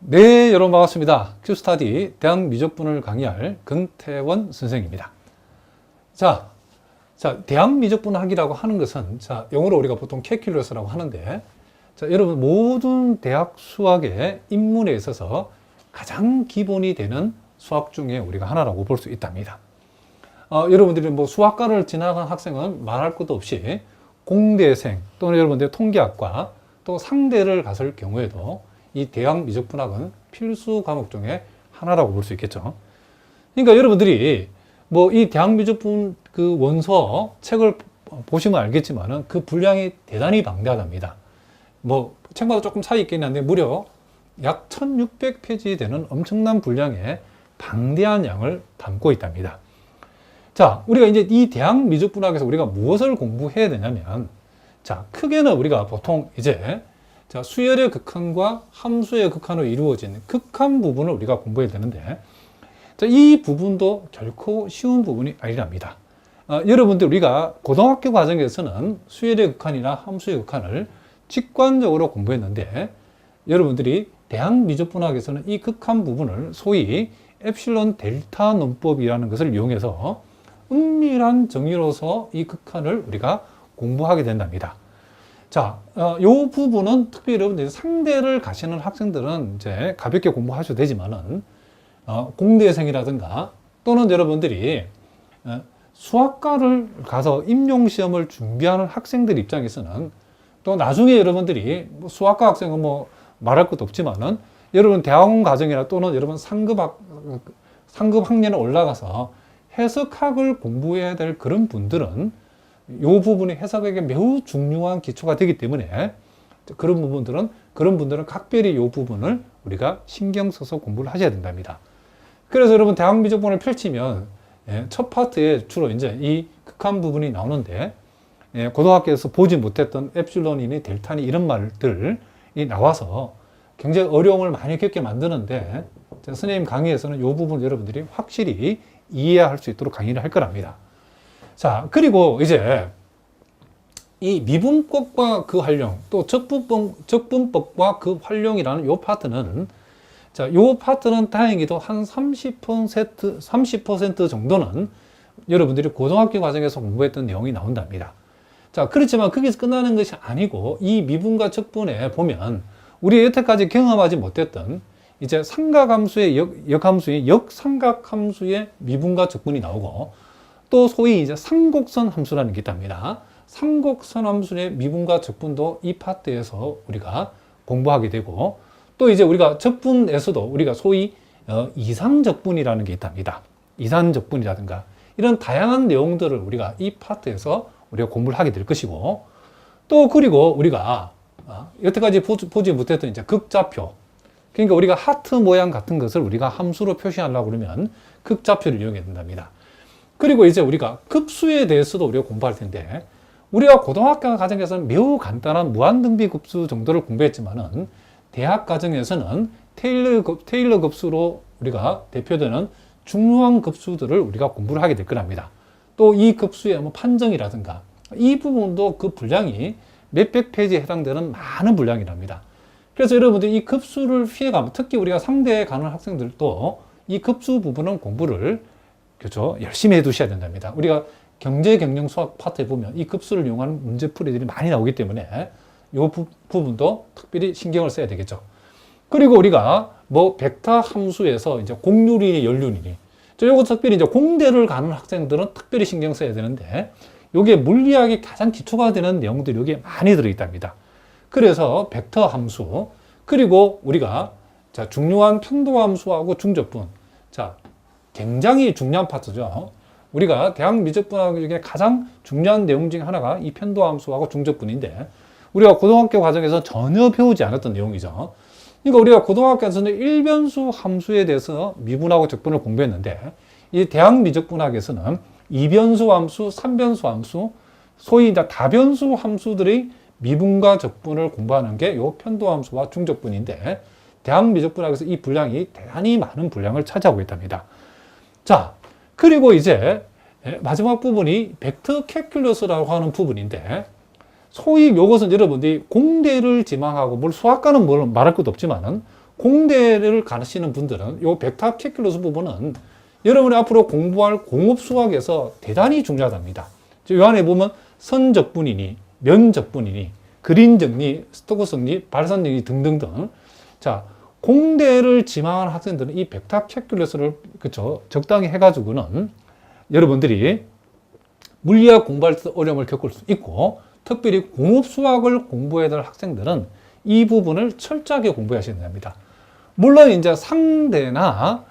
네, 여러분 반갑습니다. 큐스타디 대학 미적분을 강의할 금태원 선생입니다. 자, 대학 미적분학이라고 하는 것은, 영어로 우리가 보통 calculus라고 하는데, 여러분 모든 대학 수학의 입문에 있어서 가장 기본이 되는 수학 중에 우리가 하나라고 볼 수 있답니다. 여러분들이 뭐 수학과를 지나간 학생은 말할 것도 없이 공대생 또는 여러분들 통계학과 또 상대를 갔을 경우에도 이 대학 미적분학은 필수 과목 중에 하나라고 볼 수 있겠죠. 그러니까 여러분들이 뭐 이 대학 미적분 그 원서 책을 보시면 알겠지만은 그 분량이 대단히 방대하답니다. 뭐 책마다 조금 차이 있긴 한데 무려 약 1600페이지 되는 엄청난 분량의 방대한 양을 담고 있답니다. 자, 우리가 이제 이 대학 미적분학에서 우리가 무엇을 공부해야 되냐면, 크게는 우리가 보통 이제 수열의 극한과 함수의 극한으로 이루어진 극한 부분을 우리가 공부해야 되는데, 이 부분도 결코 쉬운 부분이 아니랍니다. 여러분들 우리가 고등학교 과정에서는 수열의 극한이나 함수의 극한을 직관적으로 공부했는데, 여러분들이 대학 미적분학에서는 이 극한 부분을 소위 엡실론 델타 논법이라는 것을 이용해서 은밀한 정의로서 이 극한을 우리가 공부하게 된답니다. 요 부분은 특별히 여러분들이 상대를 가시는 학생들은 이제 가볍게 공부하셔도 되지만은, 공대생이라든가 또는 여러분들이 수학과를 가서 임용시험을 준비하는 학생들 입장에서는 또 나중에 여러분들이 뭐 수학과 학생은 뭐 말할 것도 없지만은 여러분 대학원 과정이나 또는 여러분 상급 학년에 올라가서 해석학을 공부해야 될 그런 분들은 이 부분이 해석에게 매우 중요한 기초가 되기 때문에 그런 분들은 각별히 이 부분을 우리가 신경 써서 공부를 하셔야 된답니다. 그래서 여러분 대학 미적분을 펼치면 첫 파트에 주로 이제 이 극한 부분이 나오는데, 고등학교에서 보지 못했던 엡실론이니 델타니 이런 말들이 나와서 굉장히 어려움을 많이 겪게 만드는데, 선생님 강의에서는 이 부분을 여러분들이 확실히 이해할 수 있도록 강의를 할 거랍니다. 그리고 이제 이 미분법과 그 활용, 또 적분법과 그 활용이라는 요 파트는, 요 파트는 다행히도 한 30% 정도는 여러분들이 고등학교 과정에서 공부했던 내용이 나온답니다. 그렇지만 거기서 끝나는 것이 아니고, 이 미분과 적분에 보면 우리 여태까지 경험하지 못했던 이제 삼각함수의 역함수의 역삼각함수의 미분과 적분이 나오고, 또 소위 이제 삼곡선 함수라는 게 있답니다. 삼곡선 함수의 미분과 적분도 이 파트에서 우리가 공부하게 되고, 또 이제 우리가 적분에서도 우리가 소위 이상적분이라는 게 있답니다. 이상적분이라든가 이런 다양한 내용들을 우리가 이 파트에서 우리가 공부를 하게 될 것이고, 또 그리고 우리가 여태까지 보지 못했던 이제 극좌표, 그러니까 우리가 하트 모양 같은 것을 우리가 함수로 표시하려고 그러면 극좌표를 이용해야 된답니다. 그리고 이제 우리가 급수에 대해서도 우리가 공부할 텐데, 우리가 고등학교 과정에서는 매우 간단한 무한등비 급수 정도를 공부했지만은 대학 과정에서는 테일러 급수로 우리가 대표되는 중요한 급수들을 우리가 공부를 하게 될 거랍니다. 또 이 급수의 뭐 판정이라든가 이 부분도 그 분량이 몇백 페이지에 해당되는 많은 분량이랍니다. 그래서 여러분들이 이 급수를 피해가면, 특히 우리가 상대에 가는 학생들도 이 급수 부분은 공부를 열심히 해 두셔야 된답니다. 우리가 경제 경영 수학 파트에 보면 이 급수를 이용하는 문제풀이들이 많이 나오기 때문에 이 부분도 특별히 신경을 써야 되겠죠. 그리고 우리가 뭐 벡터 함수에서 이제 공률이니 연륜이니, 요거 특별히 이제 공대를 가는 학생들은 특별히 신경 써야 되는데, 요게 물리학의 가장 기초가 되는 내용들이 여기에 많이 들어있답니다. 그래서 벡터 함수, 그리고 우리가 중요한 편도 함수하고 중적분, 굉장히 중요한 파트죠. 우리가 대학 미적분학 중에 가장 중요한 내용 중에 하나가 이 편도 함수하고 중적분인데, 우리가 고등학교 과정에서 전혀 배우지 않았던 내용이죠. 그러니까 우리가 고등학교에서는 일변수 함수에 대해서 미분하고 적분을 공부했는데, 이 대학 미적분학에서는 이변수 함수, 삼변수 함수, 소위 이제 다변수 함수들의 미분과 적분을 공부하는 게 이 편도 함수와 중적분인데, 대학 미적분학에서 이 분량이 대단히 많은 분량을 차지하고 있답니다. 그리고 이제 마지막 부분이 벡터 캘큘러스라고 하는 부분인데, 소위 이것은 여러분들이 공대를 지망하고, 뭘 수학과는 뭘 말할 것도 없지만은 공대를 가시는 분들은 요 벡터 캘큘러스 부분은 여러분이 앞으로 공부할 공업 수학에서 대단히 중요하답니다. 이 안에 보면 선적분이니, 면적분이니, 그린 정리, 스토크 정리, 발산 정리 등등등. 자, 공대를 지망하는 학생들은 이 벡터 캘큘러스를 그쵸 적당히 해가지고는 여러분들이 물리학 공부할 때 어려움을 겪을 수 있고, 특별히 공업 수학을 공부해야 될 학생들은 이 부분을 철저하게 공부하셔야 됩니다. 물론 이제 상대나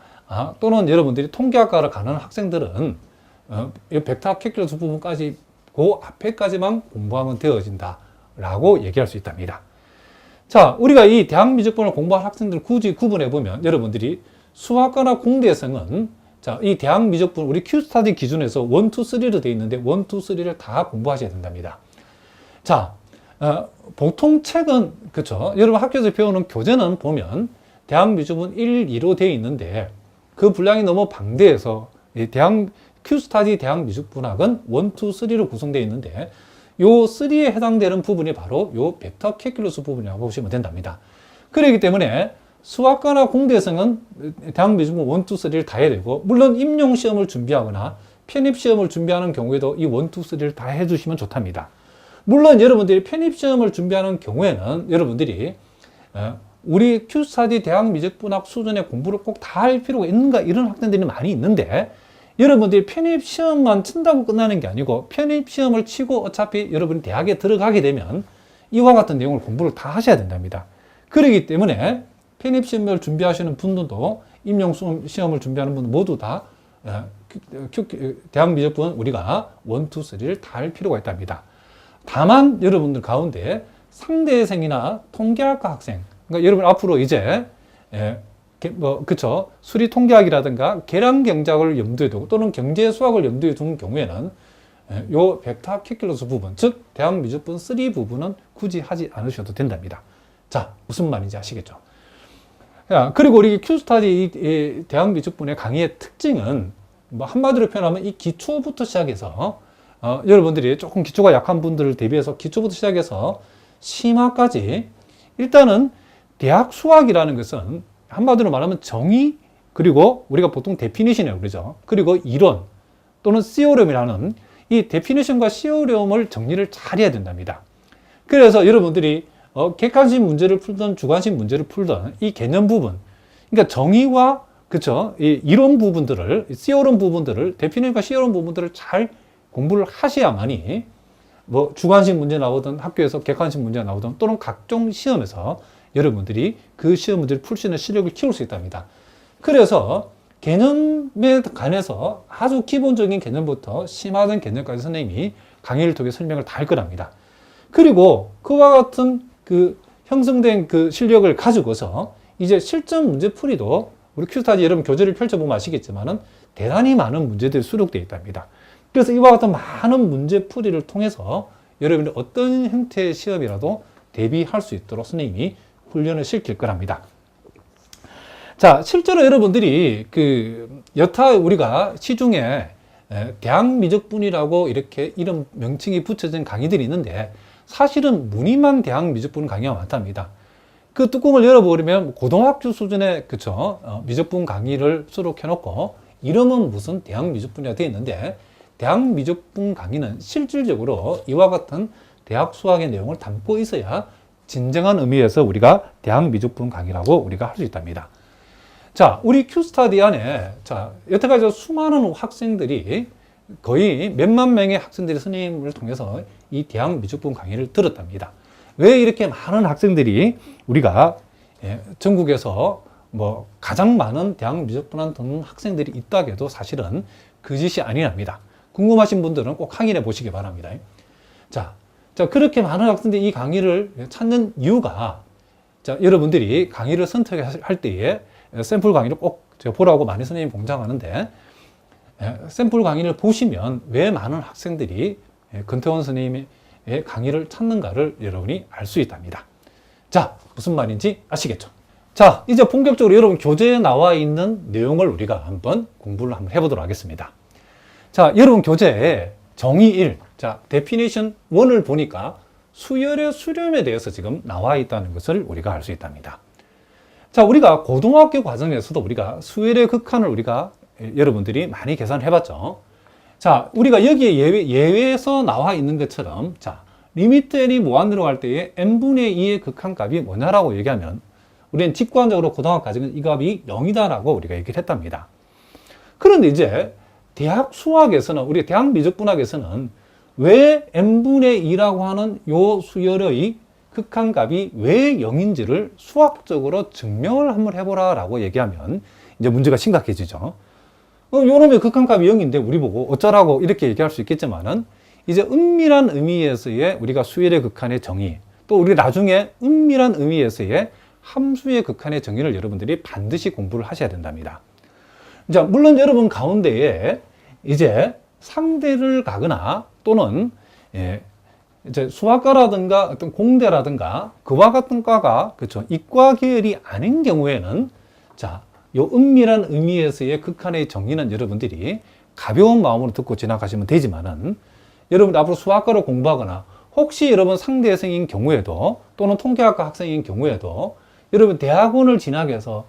또는 여러분들이 통계학과를 가는 학생들은 이 벡터 캘큘러스 부분까지 그 앞에까지만 공부하면 되어진다라고 얘기할 수 있답니다. 자, 우리가 이 대학미적분을 공부할 학생들을 굳이 구분해 보면 여러분들이 수학과나 공대생은 자, 이 대학미적분 우리 Q스타디 기준에서 1, 2, 3로 되어 있는데 1, 2, 3를 다 공부하셔야 된답니다. 자, 보통 책은 그렇죠. 여러분 학교에서 배우는 교재는 보면 대학미적분 1, 2로 되어 있는데 그 분량이 너무 방대해서 Q스타디 대학미적분학은 1, 2, 3로 구성되어 있는데 요 3에 해당되는 부분이 바로 요 벡터 캘큘러스 부분이라고 보시면 된답니다. 그렇기 때문에 수학과나 공대생은 대학미적분 1, 2, 3를 다 해야 되고, 물론 임용시험을 준비하거나 편입시험을 준비하는 경우에도 이 1, 2, 3를 다 해주시면 좋답니다. 물론 여러분들이 편입시험을 준비하는 경우에는 여러분들이 우리 Q스타디 대학미적분학 수준의 공부를 꼭 다 할 필요가 있는가 이런 학생들이 많이 있는데, 여러분들이 편입시험만 친다고 끝나는 게 아니고 편입시험을 치고 어차피 여러분이 대학에 들어가게 되면 이와 같은 내용을 공부를 다 하셔야 된답니다. 그렇기 때문에 편입시험을 준비하시는 분들도 임용시험을 준비하는 분들 모두 다 대학미적분 우리가 1, 2, 3를 다 할 필요가 있답니다. 다만 여러분들 가운데 상대생이나 통계학과 학생, 그러니까 여러분 앞으로 이제 그쵸. 수리 통계학이라든가 계량 경작을 염두에 두고 또는 경제 수학을 염두에 두는 경우에는 요 벡터 캘큘러스 부분, 즉 대학미적분 3 부분은 굳이 하지 않으셔도 된답니다. 자, 무슨 말인지 아시겠죠? 그리고 우리 Q스타디 대학미적분의 강의의 특징은 뭐 한마디로 표현하면 이 기초부터 시작해서 여러분들이 조금 기초가 약한 분들을 대비해서 기초부터 시작해서 심화까지 일단은 대학 수학이라는 것은 한마디로 말하면 정의, 그리고 우리가 보통 데피니션이라고 그러죠. 그리고 이론 또는 시오렘이라는 이 데피니션과 시오렘을 정리를 잘 해야 된답니다. 그래서 여러분들이 객관식 문제를 풀던 주관식 문제를 풀던 이 개념 부분, 그러니까 정의와 그쵸 이 이론 부분들을 시오렘 부분들을 데피니션과 시오렘 부분들을 잘 공부를 하셔야만이 뭐 주관식 문제 나오든 학교에서 객관식 문제가 나오든 또는 각종 시험에서 여러분들이 그 시험 문제를 풀 수 있는 실력을 키울 수 있답니다. 그래서 개념에 관해서 아주 기본적인 개념부터 심화된 개념까지 선생님이 강의를 통해 설명을 다 할 거랍니다. 그리고 그와 같은 그 형성된 그 실력을 가지고서 이제 실전 문제 풀이도 우리 Q스타디 여러분 교재를 펼쳐보면 아시겠지만은 대단히 많은 문제들이 수록되어 있답니다. 그래서 이와 같은 많은 문제 풀이를 통해서 여러분이 어떤 형태의 시험이라도 대비할 수 있도록 선생님이 훈련을 시킬 거랍니다. 자, 실제로 여러분들이 여타 우리가 시중에 대학미적분이라고 이렇게 이름 명칭이 붙여진 강의들이 있는데 사실은 무늬만 대학미적분 강의가 많답니다. 그 뚜껑을 열어버리면 고등학교 수준의 그쵸 미적분 강의를 수록해 놓고 이름은 무슨 대학미적분이라 되어 있는데, 대학미적분 강의는 실질적으로 이와 같은 대학 수학의 내용을 담고 있어야 진정한 의미에서 우리가 대학미적분 강의라고 우리가 할 수 있답니다. 자, 우리 Q스타디 안에 자 여태까지 수많은 학생들이 거의 몇만 명의 학생들이 선생님을 통해서 이 대학미적분 강의를 들었답니다. 왜 이렇게 많은 학생들이 우리가 전국에서 뭐 가장 많은 대학미적분을 듣는 학생들이 있다고 해도 사실은 거짓이 아니랍니다. 궁금하신 분들은 꼭 확인해 보시기 바랍니다. 자, 그렇게 많은 학생들이 이 강의를 찾는 이유가, 자, 여러분들이 강의를 선택할 때에 샘플 강의를 꼭 보라고 많이 선생님이 공장하는데, 샘플 강의를 보시면 왜 많은 학생들이 권태원 선생님의 강의를 찾는가를 여러분이 알 수 있답니다. 자, 무슨 말인지 아시겠죠? 자, 이제 본격적으로 여러분 교재에 나와 있는 내용을 우리가 한번 공부를 한번 해보도록 하겠습니다. 자, 여러분 교재에 정의 1, 자, 데피니션 1을 보니까 수열의 수렴에 대해서 지금 나와 있다는 것을 우리가 알 수 있답니다. 자, 우리가 고등학교 과정에서도 우리가 수열의 극한을 우리가 여러분들이 많이 계산을 해봤죠. 자, 우리가 여기에 예외에서 나와 있는 것처럼, 자, 리미트 n이 무한대로 갈 때에 n분의 2의 극한값이 뭐냐라고 얘기하면, 우리는 직관적으로 고등학교 과정은 이 값이 0이다라고 우리가 얘기를 했답니다. 그런데 이제 대학 수학에서는, 우리 대학 미적분학에서는 왜 n분의 2라고 하는 요 수열의 극한값이 왜 0인지를 수학적으로 증명을 한번 해보라 라고 얘기하면 이제 문제가 심각해지죠. 요놈의 극한값이 0인데 우리 보고 어쩌라고 이렇게 얘기할 수 있겠지만은, 이제 은밀한 의미에서의 우리가 수열의 극한의 정의, 또 우리 나중에 은밀한 의미에서의 함수의 극한의 정의를 여러분들이 반드시 공부를 하셔야 된답니다. 자, 물론 여러분 가운데에 이제 상대를 가거나 또는 이제 수학과라든가 어떤 공대라든가 그와 같은 과가, 그렇죠, 이과 계열이 아닌 경우에는, 자, 요 은밀한 의미에서의 극한의 정의는 여러분들이 가벼운 마음으로 듣고 지나가시면 되지만은, 여러분 앞으로 수학과를 공부하거나 혹시 여러분 상대생인 경우에도 또는 통계학과 학생인 경우에도 여러분 대학원을 진학해서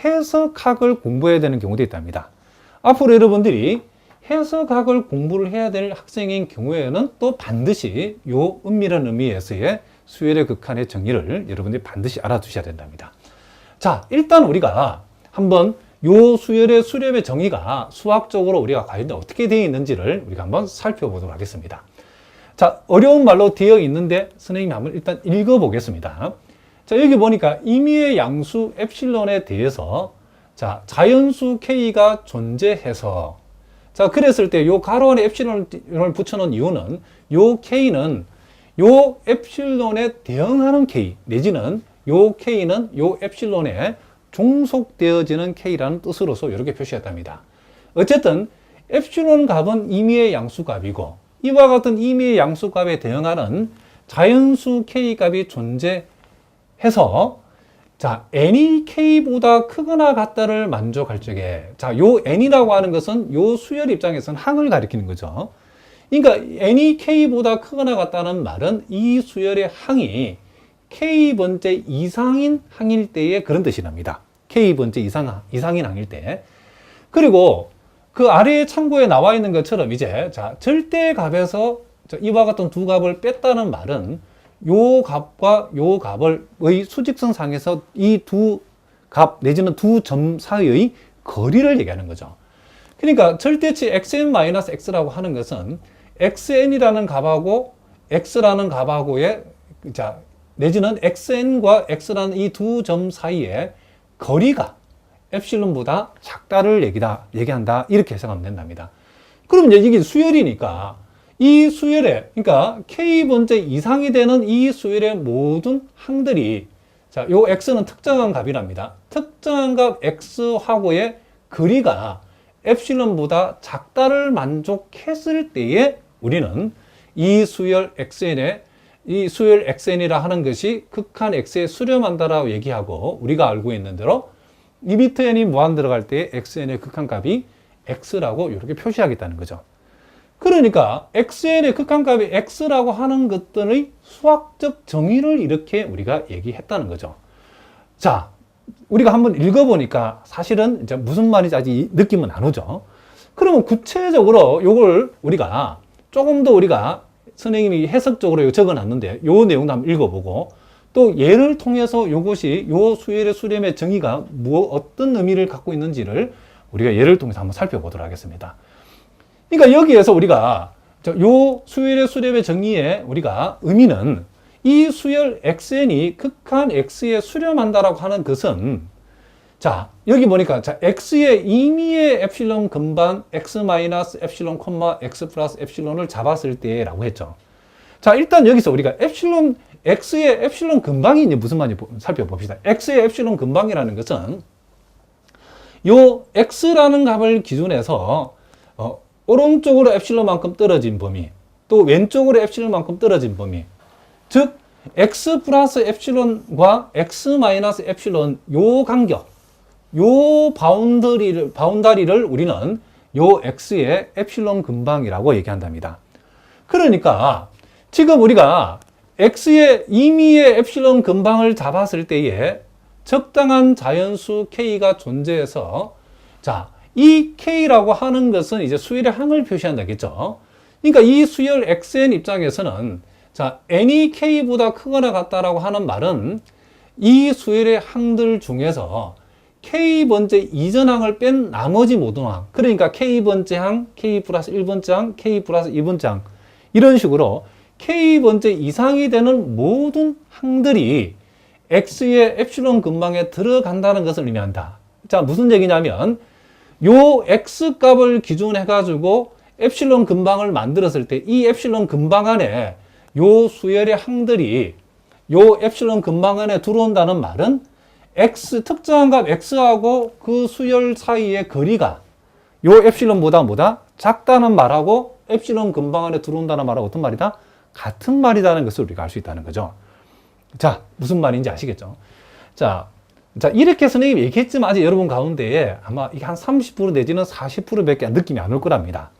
해석학을 공부해야 되는 경우도 있답니다. 앞으로 여러분들이 해석학을 공부를 해야 될 학생인 경우에는 또 반드시 요 은밀한 의미에서의 수열의 극한의 정의를 여러분들이 반드시 알아두셔야 된답니다. 자, 일단 우리가 한번 요 수열의 수렴의 정의가 수학적으로 우리가 과연 어떻게 되어 있는지를 우리가 한번 살펴보도록 하겠습니다. 자, 어려운 말로 되어 있는데 선생님이 한번 일단 읽어보겠습니다. 자, 여기 보니까 임의의 양수 엡실론에 대해서, 자, 자연수 K가 존재해서, 자, 그랬을 때 요 가로 안에 엡실론을 붙여놓은 이유는 요 K는 요 엡실론에 대응하는 K, 내지는 요 K는 요 엡실론에 종속되어지는 K라는 뜻으로서 이렇게 표시했답니다. 어쨌든 엡실론 값은 임의의 양수값이고, 이와 같은 임의의 양수값에 대응하는 자연수 K 값이 존재해서, 자, n이 k보다 크거나 같다를 만족할 적에, 자, 요 n이라고 하는 것은 요 수열 입장에서는 항을 가리키는 거죠. 그러니까 n이 k보다 크거나 같다는 말은 이 수열의 항이 k번째 이상인 항일 때의 그런 뜻이랍니다. k번째 이상인 항일 때. 그리고 그 아래에 참고에 나와 있는 것처럼 이제, 자, 절대값에서 이와 같은 두 값을 뺐다는 말은 요 값과 요 값의 수직선상에서 이 두 값 내지는 두 점 사이의 거리를 얘기하는 거죠. 그러니까 절대치 xn-x라고 하는 것은 xn이라는 값하고 x라는 값하고의, 자, 내지는 xn과 x라는 이 두 점 사이의 거리가 엡실론보다 작다를 얘기한다. 이렇게 해석하면 된답니다. 그럼 이제 이게 수열이니까 이 수열에, 그러니까 k번째 이상이 되는 이 수열의 모든 항들이, 자, 요 x는 특정한 값이랍니다. 특정한 값 x하고의 거리가 엡실론보다 작다를 만족했을 때에 우리는 이 수열 xn이라 하는 것이 극한 x에 수렴한다라고 얘기하고, 우리가 알고 있는 대로 리미트 n이 무한 들어갈 때 xn의 극한값이 x라고 이렇게 표시하겠다는 거죠. 그러니까 xn의 극한값이 x라고 하는 것들의 수학적 정의를 이렇게 우리가 얘기했다는 거죠. 자, 우리가 한번 읽어보니까 사실은 이제 무슨 말인지 아직 느낌은 안 오죠. 그러면 구체적으로 요걸 우리가 조금 더 우리가 선생님이 해석적으로 적어놨는데 요 내용도 한번 읽어보고, 또 예를 통해서 요것이 요 수열의 수렴의 정의가 어떤 의미를 갖고 있는지를 우리가 예를 통해서 한번 살펴보도록 하겠습니다. 그러니까 여기에서 우리가 요 수열의 수렴의 정의의 우리가 의미는 이 수열 xn이 극한 x에 수렴한다라고 하는 것은, 자, 여기 보니까, 자, x의 임의의 엡실론 근반 x 마이너스 엡실론 콤마 x 플러스 엡실론을 잡았을 때라고 했죠. 자, 일단 여기서 우리가 x의 엡실론 근방이 이제 무슨 말인지 살펴봅시다. x의 엡실론 근방이라는 것은 요 x라는 값을 기준해서 오른쪽으로 엡실론만큼 떨어진 범위, 또 왼쪽으로 엡실론만큼 떨어진 범위, 즉 x 플러스 엡실론과 x 마이너스 엡실론 요 간격, 요 바운다리를 우리는 요 x의 엡실론 근방이라고 얘기한답니다. 그러니까 지금 우리가 x의 임의의 엡실론 근방을 잡았을 때에, 적당한 자연수 K가 존재해서, 자, 이 K라고 하는 것은 이제 수열의 항을 표시한다겠죠. 그러니까 이 수열 XN 입장에서는, 자, N이 K보다 크거나 같다라고 하는 말은 이 수열의 항들 중에서 K번째 이전항을 뺀 나머지 모든 항, 그러니까 K번째 항, K 플러스 1번째 항, K 플러스 2번째 항, 이런 식으로 K번째 이상이 되는 모든 항들이 X의 엡실론 근방에 들어간다는 것을 의미한다. 자, 무슨 얘기냐면 요 X 값을 기준으로 해가지고 엡실론 근방을 만들었을 때 이 엡실론 근방 안에 요 수열의 항들이 요 엡실론 근방 안에 들어온다는 말은 X, 특정한 값 X하고 그 수열 사이의 거리가 요 엡실론보다 뭐다? 작다는 말하고 엡실론 근방 안에 들어온다는 말하고 어떤 말이다? 같은 말이라는 것을 우리가 알 수 있다는 거죠. 자, 무슨 말인지 아시겠죠? 자, 이렇게 선생님이 얘기했지만 아직 여러분 가운데에 아마 이게 한 30% 내지는 40%밖에 느낌이 안 올 거랍니다.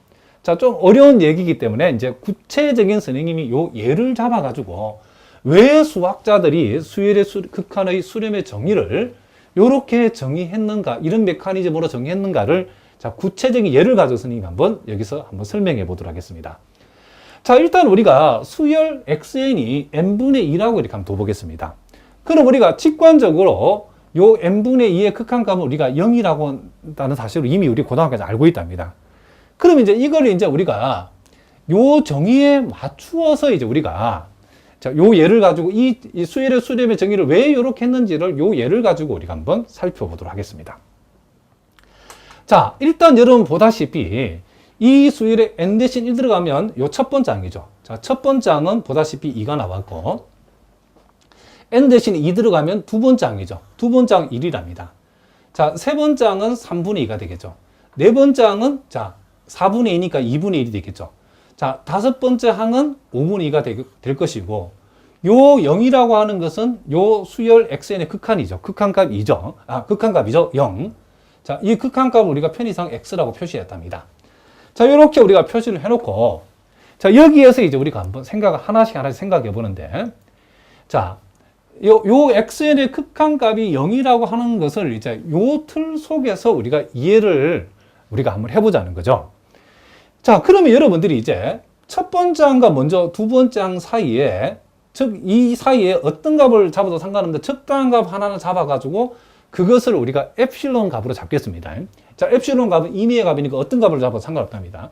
자, 좀 어려운 얘기이기 때문에 이제 구체적인 선생님이 요 예를 잡아가지고 왜 수학자들이 수열의 극한의 수렴의 정의를 이렇게 정의했는가, 이런 메커니즘으로 정의했는가를 자, 구체적인 예를 가져서 선생님이 여기서 한번 설명해 보도록 하겠습니다. 자, 일단 우리가 수열 xn이 n분의 2라고 이렇게 한번 둬보겠습니다. 그럼 우리가 직관적으로 요 n분의 2의 극한값은 우리가 0이라고 한다는 사실을 이미 우리 고등학교에서 알고 있답니다. 그럼 이제 이걸 이제 우리가 요 정의에 맞추어서 이제 우리가 자, 요 예를 가지고 이 수열의 수렴의 정의를 왜 이렇게 했는지를 요 예를 가지고 우리가 한번 살펴보도록 하겠습니다. 자, 일단 여러분 보다시피 이 수열에 n 대신 1 들어가면 요 첫 번째 항이죠. 자, 첫 번째 항은 보다시피 2가 나왔고, n 대신 2 들어가면 두 번째 항이죠. 두 번째 항 1이랍니다. 자, 세 번째 항은 3분의 2가 되겠죠. 네 번째 항은 자, 4분의 2니까 2분의 1이 되겠죠. 자, 다섯 번째 항은 5분의 2가 될 것이고, 요 0이라고 하는 것은 요 수열 xn의 극한이죠. 극한값이죠. 극한값이죠. 0. 자, 이 극한값을 우리가 편의상 x라고 표시했답니다. 자, 이렇게 우리가 표시를 해놓고, 자, 여기에서 이제 우리가 한번 하나씩 생각해 보는데, 자, 요 xn의 극한값이 0이라고 하는 것을 이제 요 틀 속에서 우리가 이해를 우리가 한번 해보자는 거죠. 자, 그러면 여러분들이 이제 첫 번째 항과 먼저 두 번째 항 사이에, 즉, 이 사이에 어떤 값을 잡아도 상관없는데 적당한 값 하나를 잡아가지고 그것을 우리가 엡실론 값으로 잡겠습니다. 자, 엡실론 값은 임의의 값이니까 어떤 값을 잡아도 상관없답니다.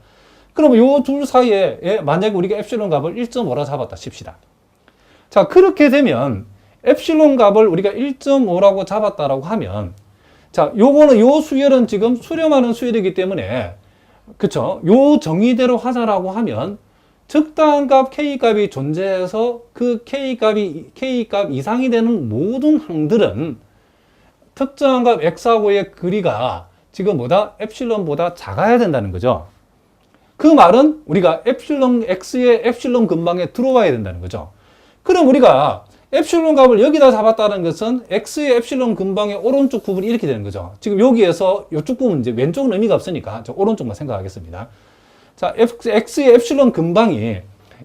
그러면 요 둘 사이에 만약에 우리가 엡실론 값을 1.5라 잡았다 칩시다. 자, 그렇게 되면 엡실론 값을 우리가 1.5라고 잡았다라고 하면, 자, 요거는 요 수열은 지금 수렴하는 수열이기 때문에, 그쵸? 요 정의대로 하자라고 하면 적당한 값 K값이 존재해서 그 K값 이상이 되는 모든 항들은 특정한 값 X하고의 거리가 지금 엡실론보다 작아야 된다는 거죠. 그 말은 우리가 X의 엡실론 근방에 들어와야 된다는 거죠. 그럼 우리가 엡실론 값을 여기다 잡았다는 것은 X의 엡실론 근방의 오른쪽 부분이 이렇게 되는 거죠. 지금 여기에서 이쪽 부분 이제 왼쪽은 의미가 없으니까 저 오른쪽만 생각하겠습니다. 자, X의 엡실론 근방이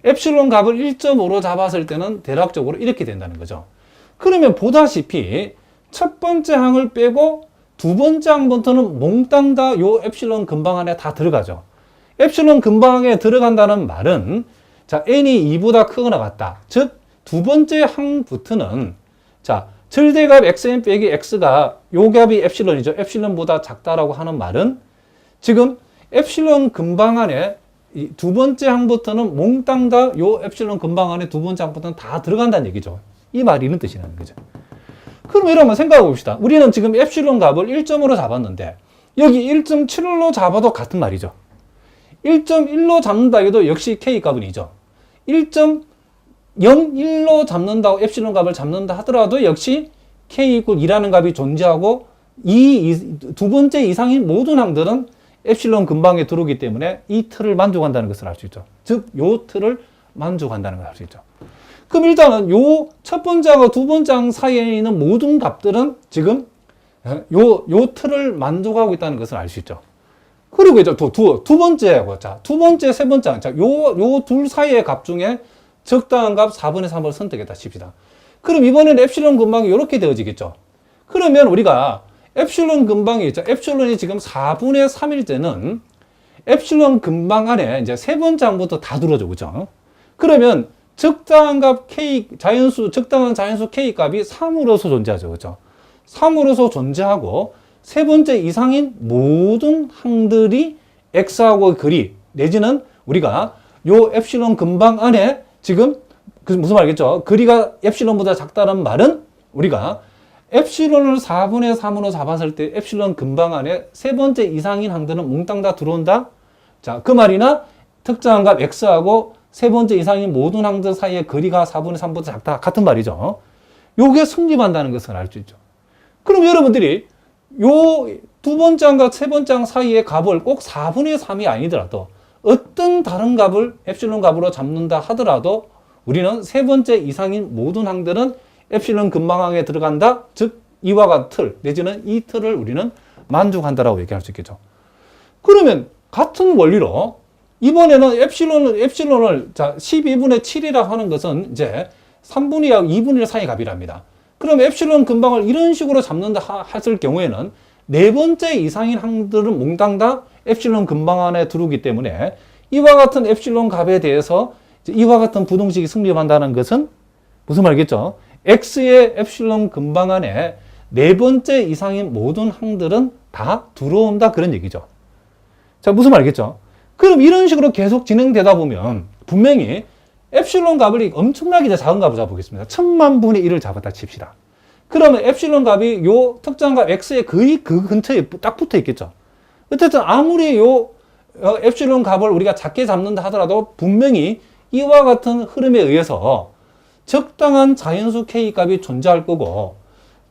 엡실론 값을 1.5로 잡았을 때는 대략적으로 이렇게 된다는 거죠. 그러면 보다시피 첫 번째 항을 빼고 두 번째 항부터는 몽땅 다 요 엡실론 근방 안에 다 들어가죠. 엡실론 근방에 들어간다는 말은 자, n이 2보다 크거나 같다. 즉, 두 번째 항부터는 자, 절대값 xn 빼기 x가 요 값이 엡실론이죠. 엡실론보다 작다라고 하는 말은 지금 엡실론 근방 안에 이 두 번째 항부터는 몽땅 다 요 엡실론 근방 안에 두 번째 항부터는 다 들어간다는 얘기죠. 이 말이 이런 뜻이라는 거죠. 그럼 이러면 생각해 봅시다. 우리는 지금 엡실론 값을 1.5로 잡았는데 여기 1.7로 잡아도 같은 말이죠. 1.1로 잡는다 해도 역시 K 값은 2죠. 1.01로 잡는다고 엡실론 값을 잡는다 하더라도 역시 K 이퀄 2라는 값이 존재하고 이 두 번째 이상인 모든 항들은 엡실론 근방에 들어오기 때문에 이 틀을 만족한다는 것을 알 수 있죠. 즉, 요 틀을 만족한다는 걸 알 수 있죠. 그럼 일단은 요 첫 번째하고 두 번째 항 사이에 있는 모든 값들은 지금 요 틀을 만족하고 있다는 것을 알 수 있죠. 그리고 이제 두 번째하고, 자, 두 번째, 세 번째 항, 자, 요 둘 사이의 값 중에 적당한 값 4분의 3을 선택했다 칩시다. 그럼 이번에는 엡실론 근방이 이렇게 되어지겠죠. 그러면 우리가 엡실론 근방이 있죠. 엡실론이 지금 4분의 3일 때는 엡실론 근방 안에 이제 세 번째 항부터 다 들어오죠. 그죠? 그러면 적당한 값 K, 적당한 자연수 K 값이 3으로서 존재하죠. 그죠? 3으로서 존재하고 세 번째 이상인 모든 항들이 X하고 거리, 내지는 우리가 요 엡실론 근방 안에 지금 무슨 말이겠죠? 거리가 엡실론보다 작다는 말은 우리가 엡실론을 4분의 3으로 잡았을 때 엡실론 근방 안에 세 번째 이상인 항들은 몽땅 다 들어온다? 자, 그 말이나 특정한 값 X하고 세 번째 이상인 모든 항들 사이의 거리가 4분의 3보다 작다. 같은 말이죠. 요게 성립한다는 것을 알 수 있죠. 그럼 여러분들이 요 두 번째 항과 세 번째 항 사이의 값을 꼭 4분의 3이 아니더라도 어떤 다른 값을 엡실론 값으로 잡는다 하더라도 우리는 세 번째 이상인 모든 항들은 엡실론 근방항에 들어간다. 즉 이와 같은 틀 내지는 이 틀을 우리는 만족한다라고 얘기할 수 있겠죠. 그러면 같은 원리로 이번에는 엡실론을 자 12분의 7이라고 하는 것은 이제 3분의 2분의 1 사이 값이랍니다. 그럼 엡실론 근방을 이런 식으로 잡는다 했을 경우에는 네 번째 이상인 항들은 몽땅 다 엡실론 근방 안에 들어오기 때문에 이와 같은 엡실론 값에 대해서 이와 같은 부등식이 성립한다는 것은 무슨 말이겠죠? X의 엡실론 근방 안에 네 번째 이상인 모든 항들은 다 들어온다 그런 얘기죠. 자, 무슨 말이겠죠? 그럼 이런 식으로 계속 진행되다 보면 분명히 엡실론 값을 엄청나게 작은 값을 잡아보겠습니다. 1000만 분의 1을 잡았다 칩시다. 그러면 엡실론 값이 요 특정 값 X의 거의 그 근처에 딱 붙어 있겠죠. 어쨌든 아무리 요 엡실론 값을 우리가 작게 잡는다 하더라도 분명히 이와 같은 흐름에 의해서 적당한 자연수 K 값이 존재할 거고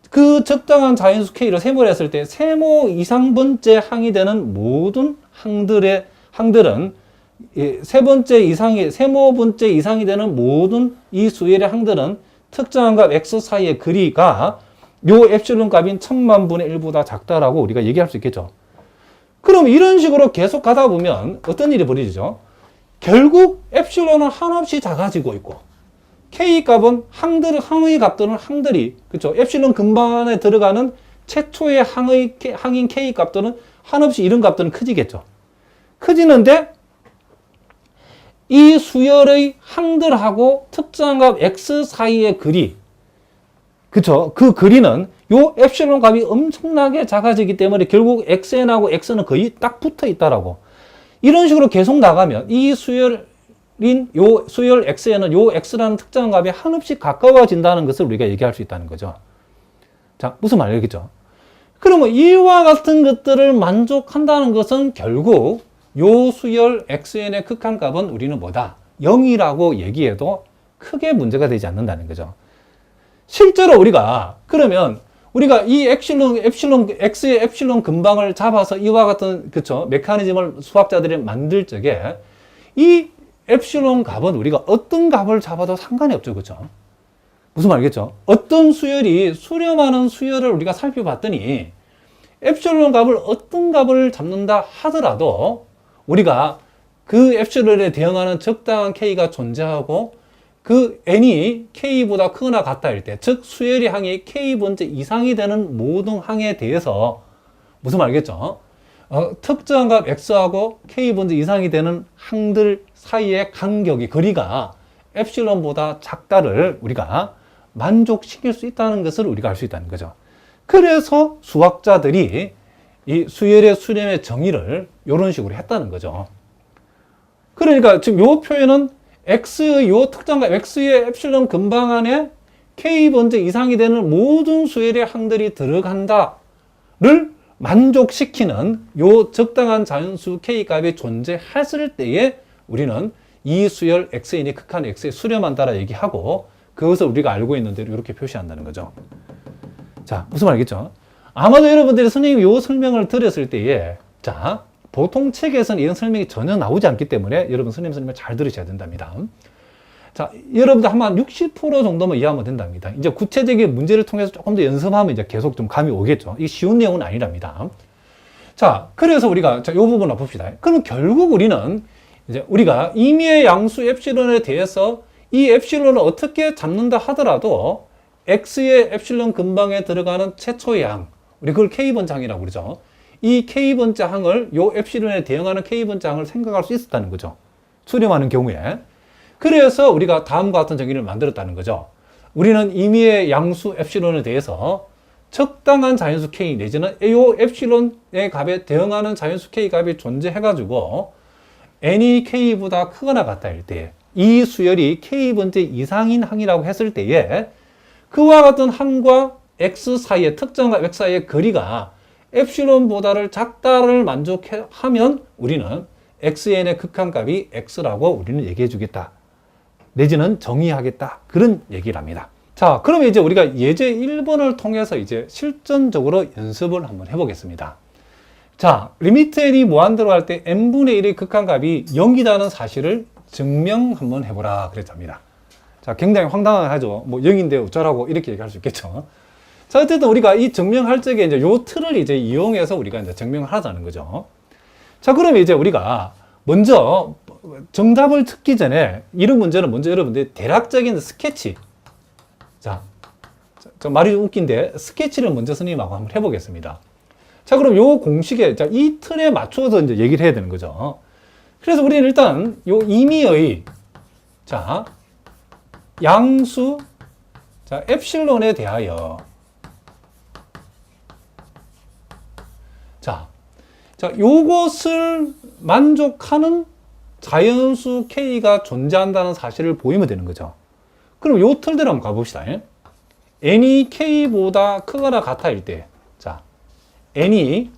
그 적당한 자연수 K를 세모를 했을 때 세모 이상 번째 항이 되는 모든 항들은 세 번째 이상이 세모 번째 이상이 되는 모든 이 수열의 항들은 특정한 값 X 사이의 거리가 요 엡실론 값인 1000만 분의 1보다 작다라고 우리가 얘기할 수 있겠죠. 그럼 이런 식으로 계속 가다 보면 어떤 일이 벌어지죠? 결국 엡실론은 한없이 작아지고 있고 K 값은 항의 값들은 항들이 그렇죠. 엡실론 근방 안에 들어가는 최초의 항인 K 값들은 한없이 이런 값들은 커지겠죠. 커지는데 이 수열의 항들하고 특정한 값 X 사이의 거리, 그쵸? 그 거리는 요 엡실론 값이 엄청나게 작아지기 때문에 결국 XN하고 X는 거의 딱 붙어 있다라고. 이런 식으로 계속 나가면 이 수열 X에는 요 X라는 특정한 값이 한없이 가까워진다는 것을 우리가 얘기할 수 있다는 거죠. 자, 무슨 말이겠죠? 그러면 이와 같은 것들을 만족한다는 것은 결국 요 수열 XN의 극한값은 우리는 뭐다? 0이라고 얘기해도 크게 문제가 되지 않는다는 거죠. 실제로 그러면 우리가 이 X의 엡실론 근방을 잡아서 이와 같은, 그쵸? 메커니즘을 수학자들이 만들 적에 이 엡실론 값은 우리가 어떤 값을 잡아도 상관이 없죠. 그쵸? 무슨 말이겠죠? 어떤 수렴하는 수열을 우리가 살펴봤더니 엡실론 값을 어떤 값을 잡는다 하더라도 우리가 그 엡실론에 대응하는 적당한 K가 존재하고 그 N이 K보다 크거나 같다 할 때, 즉 수열의 항이 K번째 이상이 되는 모든 항에 대해서 무슨 말이겠죠? 특정한 값 X하고 K번째 이상이 되는 항들 사이의 간격이 거리가 엡실론보다 작다를 우리가 만족시킬 수 있다는 것을 우리가 알 수 있다는 거죠. 그래서 수학자들이 이 수열의 수렴의 정의를 이런 식으로 했다는 거죠. 그러니까 지금 이 표현은 요 특정값 X의 엡실론 근방 안에 K번째 이상이 되는 모든 수열의 항들이 들어간다를 만족시키는 요 적당한 자연수 K 값이 존재했을 때에 우리는 이 수열 XN이 극한 X에 수렴한다라 얘기하고 그것을 우리가 알고 있는 대로 이렇게 표시한다는 거죠. 자, 무슨 말이겠죠? 아마도 여러분들이 선생님이 요 설명을 들었을 때에 자, 보통 책에서는 이런 설명이 전혀 나오지 않기 때문에 여러분 선생님을 잘 들으셔야 된답니다. 자, 여러분들 한 60% 정도만 이해하면 된답니다. 이제 구체적인 문제를 통해서 조금 더 연습하면 이제 계속 좀 감이 오겠죠. 이게 쉬운 내용은 아니랍니다. 자, 그래서 우리가 이 부분을 봅시다. 그럼 결국 우리는 이제 우리가 임의의 양수 엡실론에 대해서 이 엡실론을 어떻게 잡는다 하더라도 x의 엡실론 근방에 들어가는 최초의 항, 우리 그걸 k번째 항이라고 그러죠. 이 k번째 항을 요 엡실론에 대응하는 k번째 항을 생각할 수 있었다는 거죠. 수렴하는 경우에. 그래서 우리가 다음과 같은 정의를 만들었다는 거죠. 우리는 임의의 양수 엡실론에 대해서 적당한 자연수 k 내지는 요 엡실론의 값에 대응하는 자연수 k 값이 존재해가지고 n이 k보다 크거나 같다일 때 이 수열이 k번째 이상인 항이라고 했을 때에 그와 같은 항과 x 사이의 특정과 x 사이의 거리가 엡실론보다를 작다를 만족하면 우리는 xn의 극한값이 x라고 우리는 얘기해 주겠다. 내지는 정의하겠다. 그런 얘기랍니다. 자, 그러면 이제 우리가 예제 1번을 통해서 이제 실전적으로 연습을 한번 해보겠습니다. 자, 리미트 n이 무한대로 할 때 n분의 1의 극한값이 0이라는 사실을 증명 한번 해보라 그랬답니다. 자, 굉장히 황당하죠. 뭐 0인데 어쩌라고 이렇게 얘기할 수 있겠죠. 자, 어쨌든 우리가 이 증명할 적에 이제 요 틀을 이제 이용해서 우리가 이제 증명을 하자는 거죠. 자, 그러면 이제 우리가 먼저 정답을 듣기 전에 이런 문제는 먼저 여러분들 대략적인 스케치. 자, 말이 좀 웃긴데 스케치를 먼저 선생님하고 한번 해보겠습니다. 자, 그럼 요 공식에, 자, 이 틀에 맞춰서 이제 얘기를 해야 되는 거죠. 그래서 우리는 일단 요 임의의, 자, 양수, 자, 엡실론에 대하여, 자, 요것을 만족하는 자연수 K가 존재한다는 사실을 보이면 되는 거죠. 그럼 요 틀대로 한번 가봅시다. n이 K보다 크거나 같아일 때, 자, n이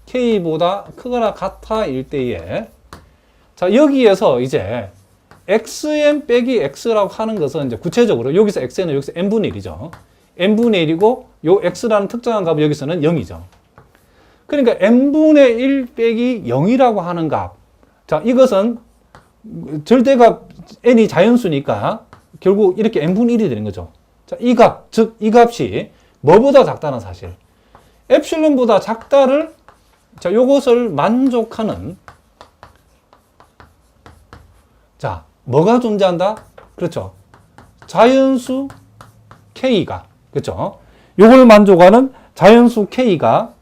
K보다 크거나 같아일 때에, 자, 여기에서 이제 xn 빼기 x라고 하는 것은 이제 구체적으로 여기서 xn은 여기서 n분의 1이죠. n분의 1이고 요 x라는 특정한 값은 여기서는 0이죠. 그러니까 n분의 1 빼기 0이라고 하는 값. 자, 이것은 절대값 n이 자연수니까 결국 이렇게 n분의 1이 되는 거죠. 자, 이 값, 즉 이 값이 뭐보다 작다는 사실. 엡실론보다 작다를, 자, 요것을 만족하는, 자, 뭐가 존재한다? 그렇죠. 자연수 K가, 그렇죠. 요걸 만족하는 자연수 K가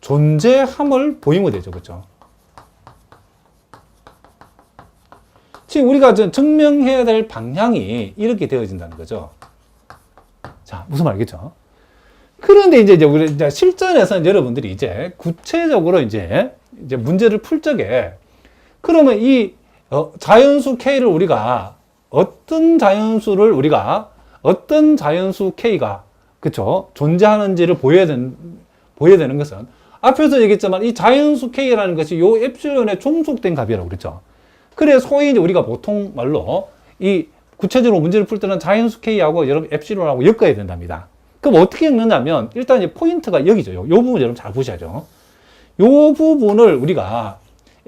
존재함을 보이면 되죠. 그렇죠. 지금 우리가 증명해야 될 방향이 이렇게 되어진다는 거죠. 자, 무슨 말이겠죠? 그런데 이제 우리 이제 실전에서는 여러분들이 이제 구체적으로 이제 문제를 풀 적에 그러면 이 자연수 K를 우리가 어떤 자연수 K가 그쵸 존재하는지를 보여야 되는 것은 앞에서 얘기했지만 이 자연수 K라는 것이 요 엡실론에 종속된 값이라고 그랬죠. 그래 소위 이제 우리가 보통 말로 이 구체적으로 문제를 풀 때는 자연수 K하고 여러분 엡실론하고 엮어야 된답니다. 그럼 어떻게 엮느냐면 일단 이제 포인트가 여기죠. 요 부분 여러분 잘 보셔야죠. 요 부분을 우리가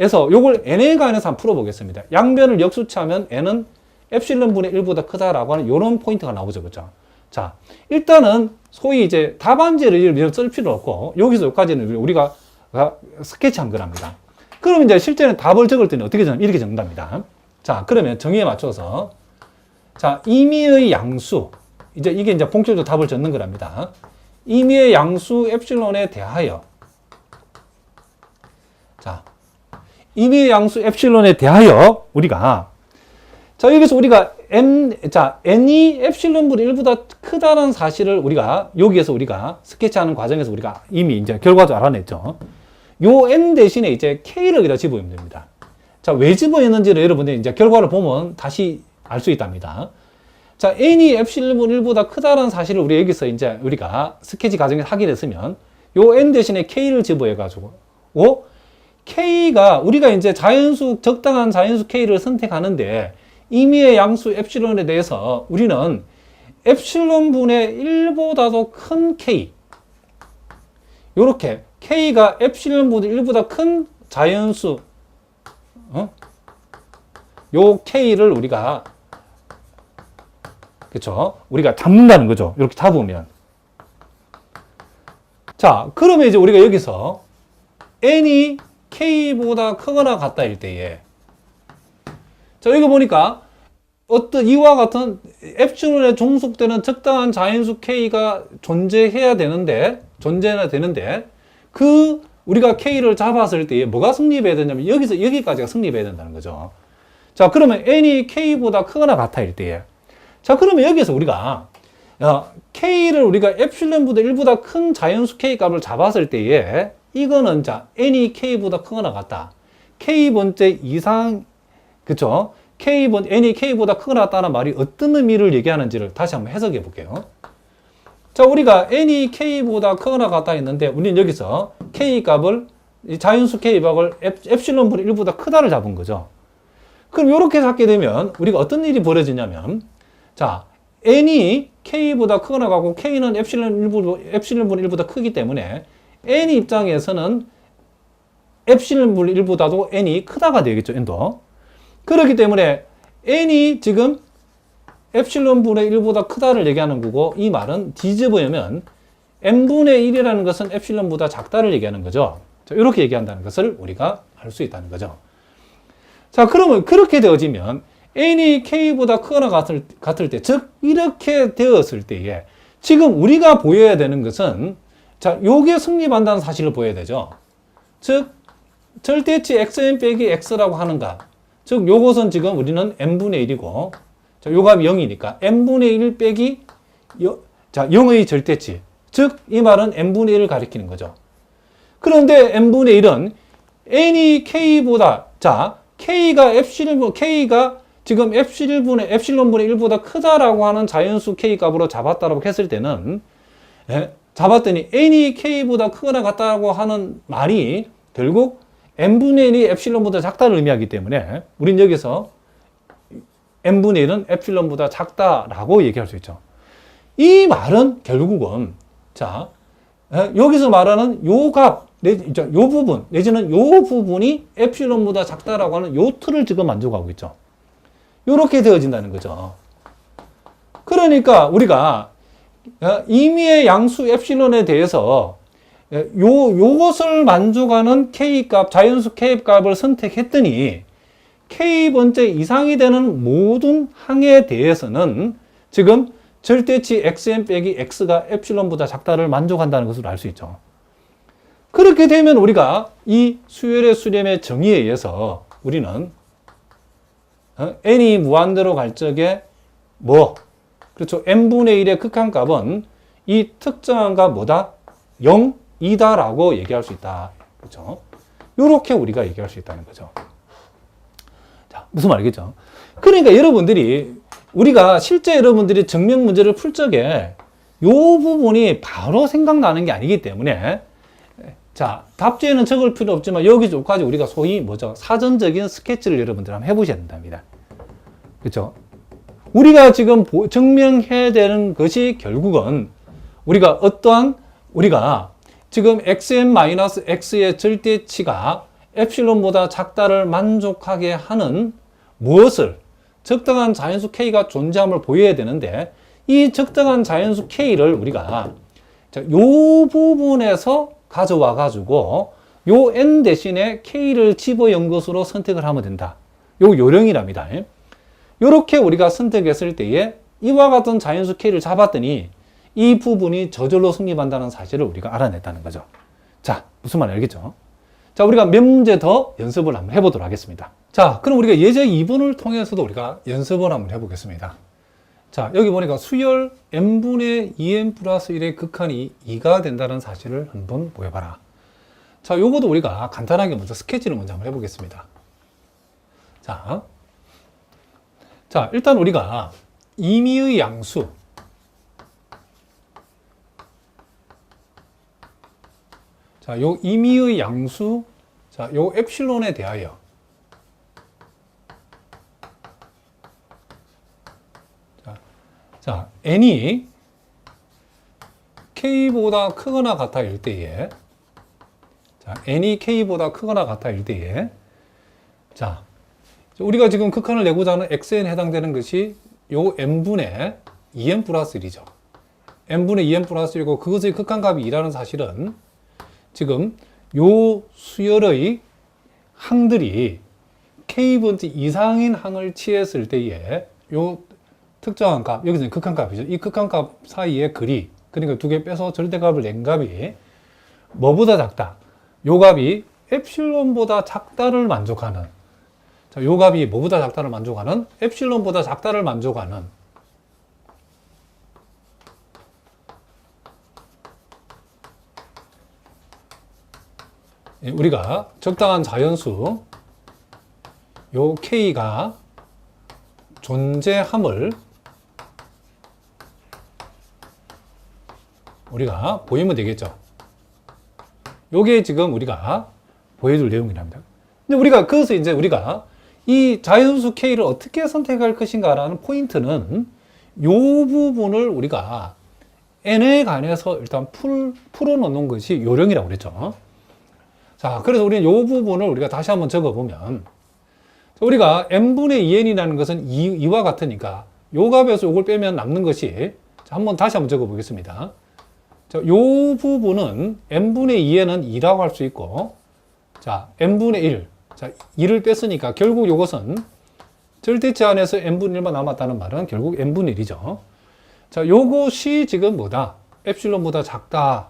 해서 요걸 n에 관해서 한번 풀어보겠습니다. 양변을 역수치하면 n은 엡실론 분의 1보다 크다라고 하는 요런 포인트가 나오죠. 그죠? 자, 일단은 소위 이제 답안지를 쓸 필요 없고 여기서 여기까지는 우리가 스케치한 거랍니다. 그럼 이제 실제는 답을 적을 때는 어떻게 적냐면 이렇게 적는답니다. 자, 그러면 정의에 맞춰서 자, 임의의 양수 이제 이게 이제 본격적으로 답을 적는 거랍니다. 임의의 양수 엡실론에 대하여 자, 임의의 양수 엡실론에 대하여 우리가 자, 여기서 우리가 n이 엡실론분의 1보다 크다는 사실을 우리가 여기에서 우리가 스케치하는 과정에서 우리가 이미 이제 결과도 알아냈죠. 요 n 대신에 이제 k를 여기다 집어넣으면 됩니다. 자, 왜 집어넣는지를 여러분들이 이제 결과를 보면 다시 알 수 있답니다. 자, n이 엡실론분의 1보다 크다는 사실을 우리 여기서 이제 우리가 스케치 과정에서 확인했으면 요 n 대신에 k를 집어해가지고 k가 우리가 이제 적당한 자연수 k를 선택하는데 임의의 양수 엡실론에 대해서 우리는 엡실론분의 1보다도 큰 k 요렇게 k가 엡실론분의 1보다 큰 자연수 요 k를 우리가 그쵸 우리가 잡는다는 거죠. 이렇게 잡으면 자, 그러면 이제 우리가 여기서 n이 k보다 크거나 같다일 때에 자, 여기 보니까 어떤 이와 같은 엡실론에 종속되는 적당한 자연수 K가 존재해야 되는데, 그 우리가 K를 잡았을 때 뭐가 성립해야 되냐면 여기서 여기까지가 성립해야 된다는 거죠. 자, 그러면 n이 K보다 크거나 같아일 때에, 자, 그러면 여기서 우리가 K를 우리가 엡실론보다 1보다 큰 자연수 K 값을 잡았을 때에 이거는 자, n이 K보다 크거나 같다. K번째 이상, 그쵸? n이 K보다 크거나 같다는 말이 어떤 의미를 얘기하는지를 다시 한번 해석해 볼게요. 자, 우리가 n이 K보다 크거나 같다 했는데, 우리는 여기서 K 값을, 자연수 K 값을 엡실론보다 1보다 크다를 잡은 거죠. 그럼 이렇게 잡게 되면 우리가 어떤 일이 벌어지냐면, 자, n이 K보다 크거나 같고 K는 엡실론보다 1보다 크기 때문에 n 입장에서는 엡실론보다 1보다도 n이 크다가 되겠죠, n도. 그렇기 때문에 n이 지금 엡실론분의 1보다 크다를 얘기하는 거고, 이 말은 뒤집으면 n분의 1이라는 것은 엡실론보다 작다를 얘기하는 거죠. 자, 이렇게 얘기한다는 것을 우리가 알 수 있다는 거죠. 자, 그러면 그렇게 되어지면 n이 k보다 크거나 같을 때, 즉 이렇게 되었을 때에 지금 우리가 보여야 되는 것은, 자, 요게 성립한다는 사실을 보여야 되죠. 즉 절대치 xn 빼기 x라고 하는가, 즉 요것은 지금 우리는 n분의 1이고, 자, 요 값이 0이니까 n분의 1 빼기 자, 0의 절대치, 즉 이 말은 n분의 1을 가리키는 거죠. 그런데 n분의 1은 n이 k보다, 자, k가 지금 엡실론분의 1보다 크다라고 하는 자연수 k 값으로 잡았다라고 했을 때는, 잡았더니 n이 k보다 크거나 같다고 하는 말이 결국 n분의 1이 엡실론보다 작다를 의미하기 때문에 우린 여기서 n분의 1은 엡실론보다 작다라고 얘기할 수 있죠. 이 말은 결국은, 자, 여기서 말하는 요 값, 요 부분, 내지는 요 부분이 엡실론보다 작다라고 하는 요 틀을 지금 만족하고 있죠. 요렇게 되어진다는 거죠. 그러니까 우리가 임의의 양수 엡실론에 대해서 요것을 만족하는 K 값, 자연수 K 값을 선택했더니 K번째 이상이 되는 모든 항에 대해서는 지금 절대치 xn 빼기 x가 엡실론보다 작다를 만족한다는 것을 알 수 있죠. 그렇게 되면 우리가 이 수열의 수렴의 정의에 의해서 우리는 n이 무한대로 갈 적에 그렇죠, n분의 1의 극한값은 이 특정한 값 뭐다? 0이다라고 얘기할 수 있다. 그렇죠? 요렇게 우리가 얘기할 수 있다는 거죠. 자, 무슨 말이겠죠? 그러니까 우리가 실제 여러분들이 증명 문제를 풀 적에 요 부분이 바로 생각나는 게 아니기 때문에, 자, 답지에는 적을 필요 없지만 여기까지 우리가 소위 사전적인 스케치를 여러분들 한번 해보셔야 된답니다. 그렇죠? 우리가 지금 증명해야 되는 것이 결국은 우리가 지금 xn-x의 절대치가 엡실론보다 작다를 만족하게 하는 무엇을, 적당한 자연수 k가 존재함을 보여야 되는데, 이 적당한 자연수 k를 우리가 요 부분에서 가져와 가지고 요 n 대신에 k를 집어연 것으로 선택을 하면 된다. 요 요령이랍니다. 요렇게 우리가 선택했을 때에 이와 같은 자연수 k를 잡았더니 이 부분이 저절로 성립한다는 사실을 우리가 알아냈다는 거죠. 자, 무슨 말인지 알겠죠? 자, 우리가 몇 문제 더 연습을 한번 해보도록 하겠습니다. 자, 그럼 우리가 예제 2번을 통해서도 우리가 연습을 한번 해보겠습니다. 자, 여기 보니까 수열 n분의 2n 플러스 1의 극한이 2가 된다는 사실을 한번 보여봐라. 자, 요것도 우리가 간단하게 먼저 스케치를 먼저 한번 해보겠습니다. 자, 일단 우리가 임의의 양수, 자, 요 임의의 양수, 자, 요 엡실론에 대하여 자, n이 k보다 크거나 같아일 때에, 자, n이 k보다 크거나 같아일 때에, 자, 우리가 지금 극한을 내고자 하는 xn에 해당되는 것이 요 n분의 2n 플러스 1이죠. n분의 2n 플러스 1이고 그것의 극한값이 2라는 사실은 지금 요 수열의 항들이 k번째 이상인 항을 취했을 때에 요 특정한 값, 여기서 극한값이죠. 이 극한값 사이의 거리, 그러니까 두 개 빼서 절대값을 낸 값이 뭐보다 작다. 요 값이 엡실론보다 작다를 만족하는, 자, 요 값이 뭐보다 작다를 만족하는? 엡실론보다 작다를 만족하는 우리가 적당한 자연수 요 K가 존재함을 우리가 보이면 되겠죠. 요게 지금 우리가 보여줄 내용이랍니다. 근데 우리가 그래서 이제 우리가 이 자연수 K를 어떻게 선택할 것인가라는 포인트는 요 부분을 우리가 n에 관해서 일단 풀어놓는 것이 요령이라고 그랬죠. 자, 그래서 우리는 요 부분을 우리가 다시 한번 적어보면, 우리가 n분의 2n이라는 것은 2와 같으니까 요 값에서 요걸 빼면 남는 것이, 자, 다시 한번 적어보겠습니다. 자, 요 부분은 n분의 2n은 2라고 할 수 있고, 자, n분의 1. 자, 2를 뺐으니까 결국 요것은 절대치 안에서 n분의 1만 남았다는 말은 결국 n분의 1이죠. 자, 요것이 지금 뭐다? 엡실론보다 작다.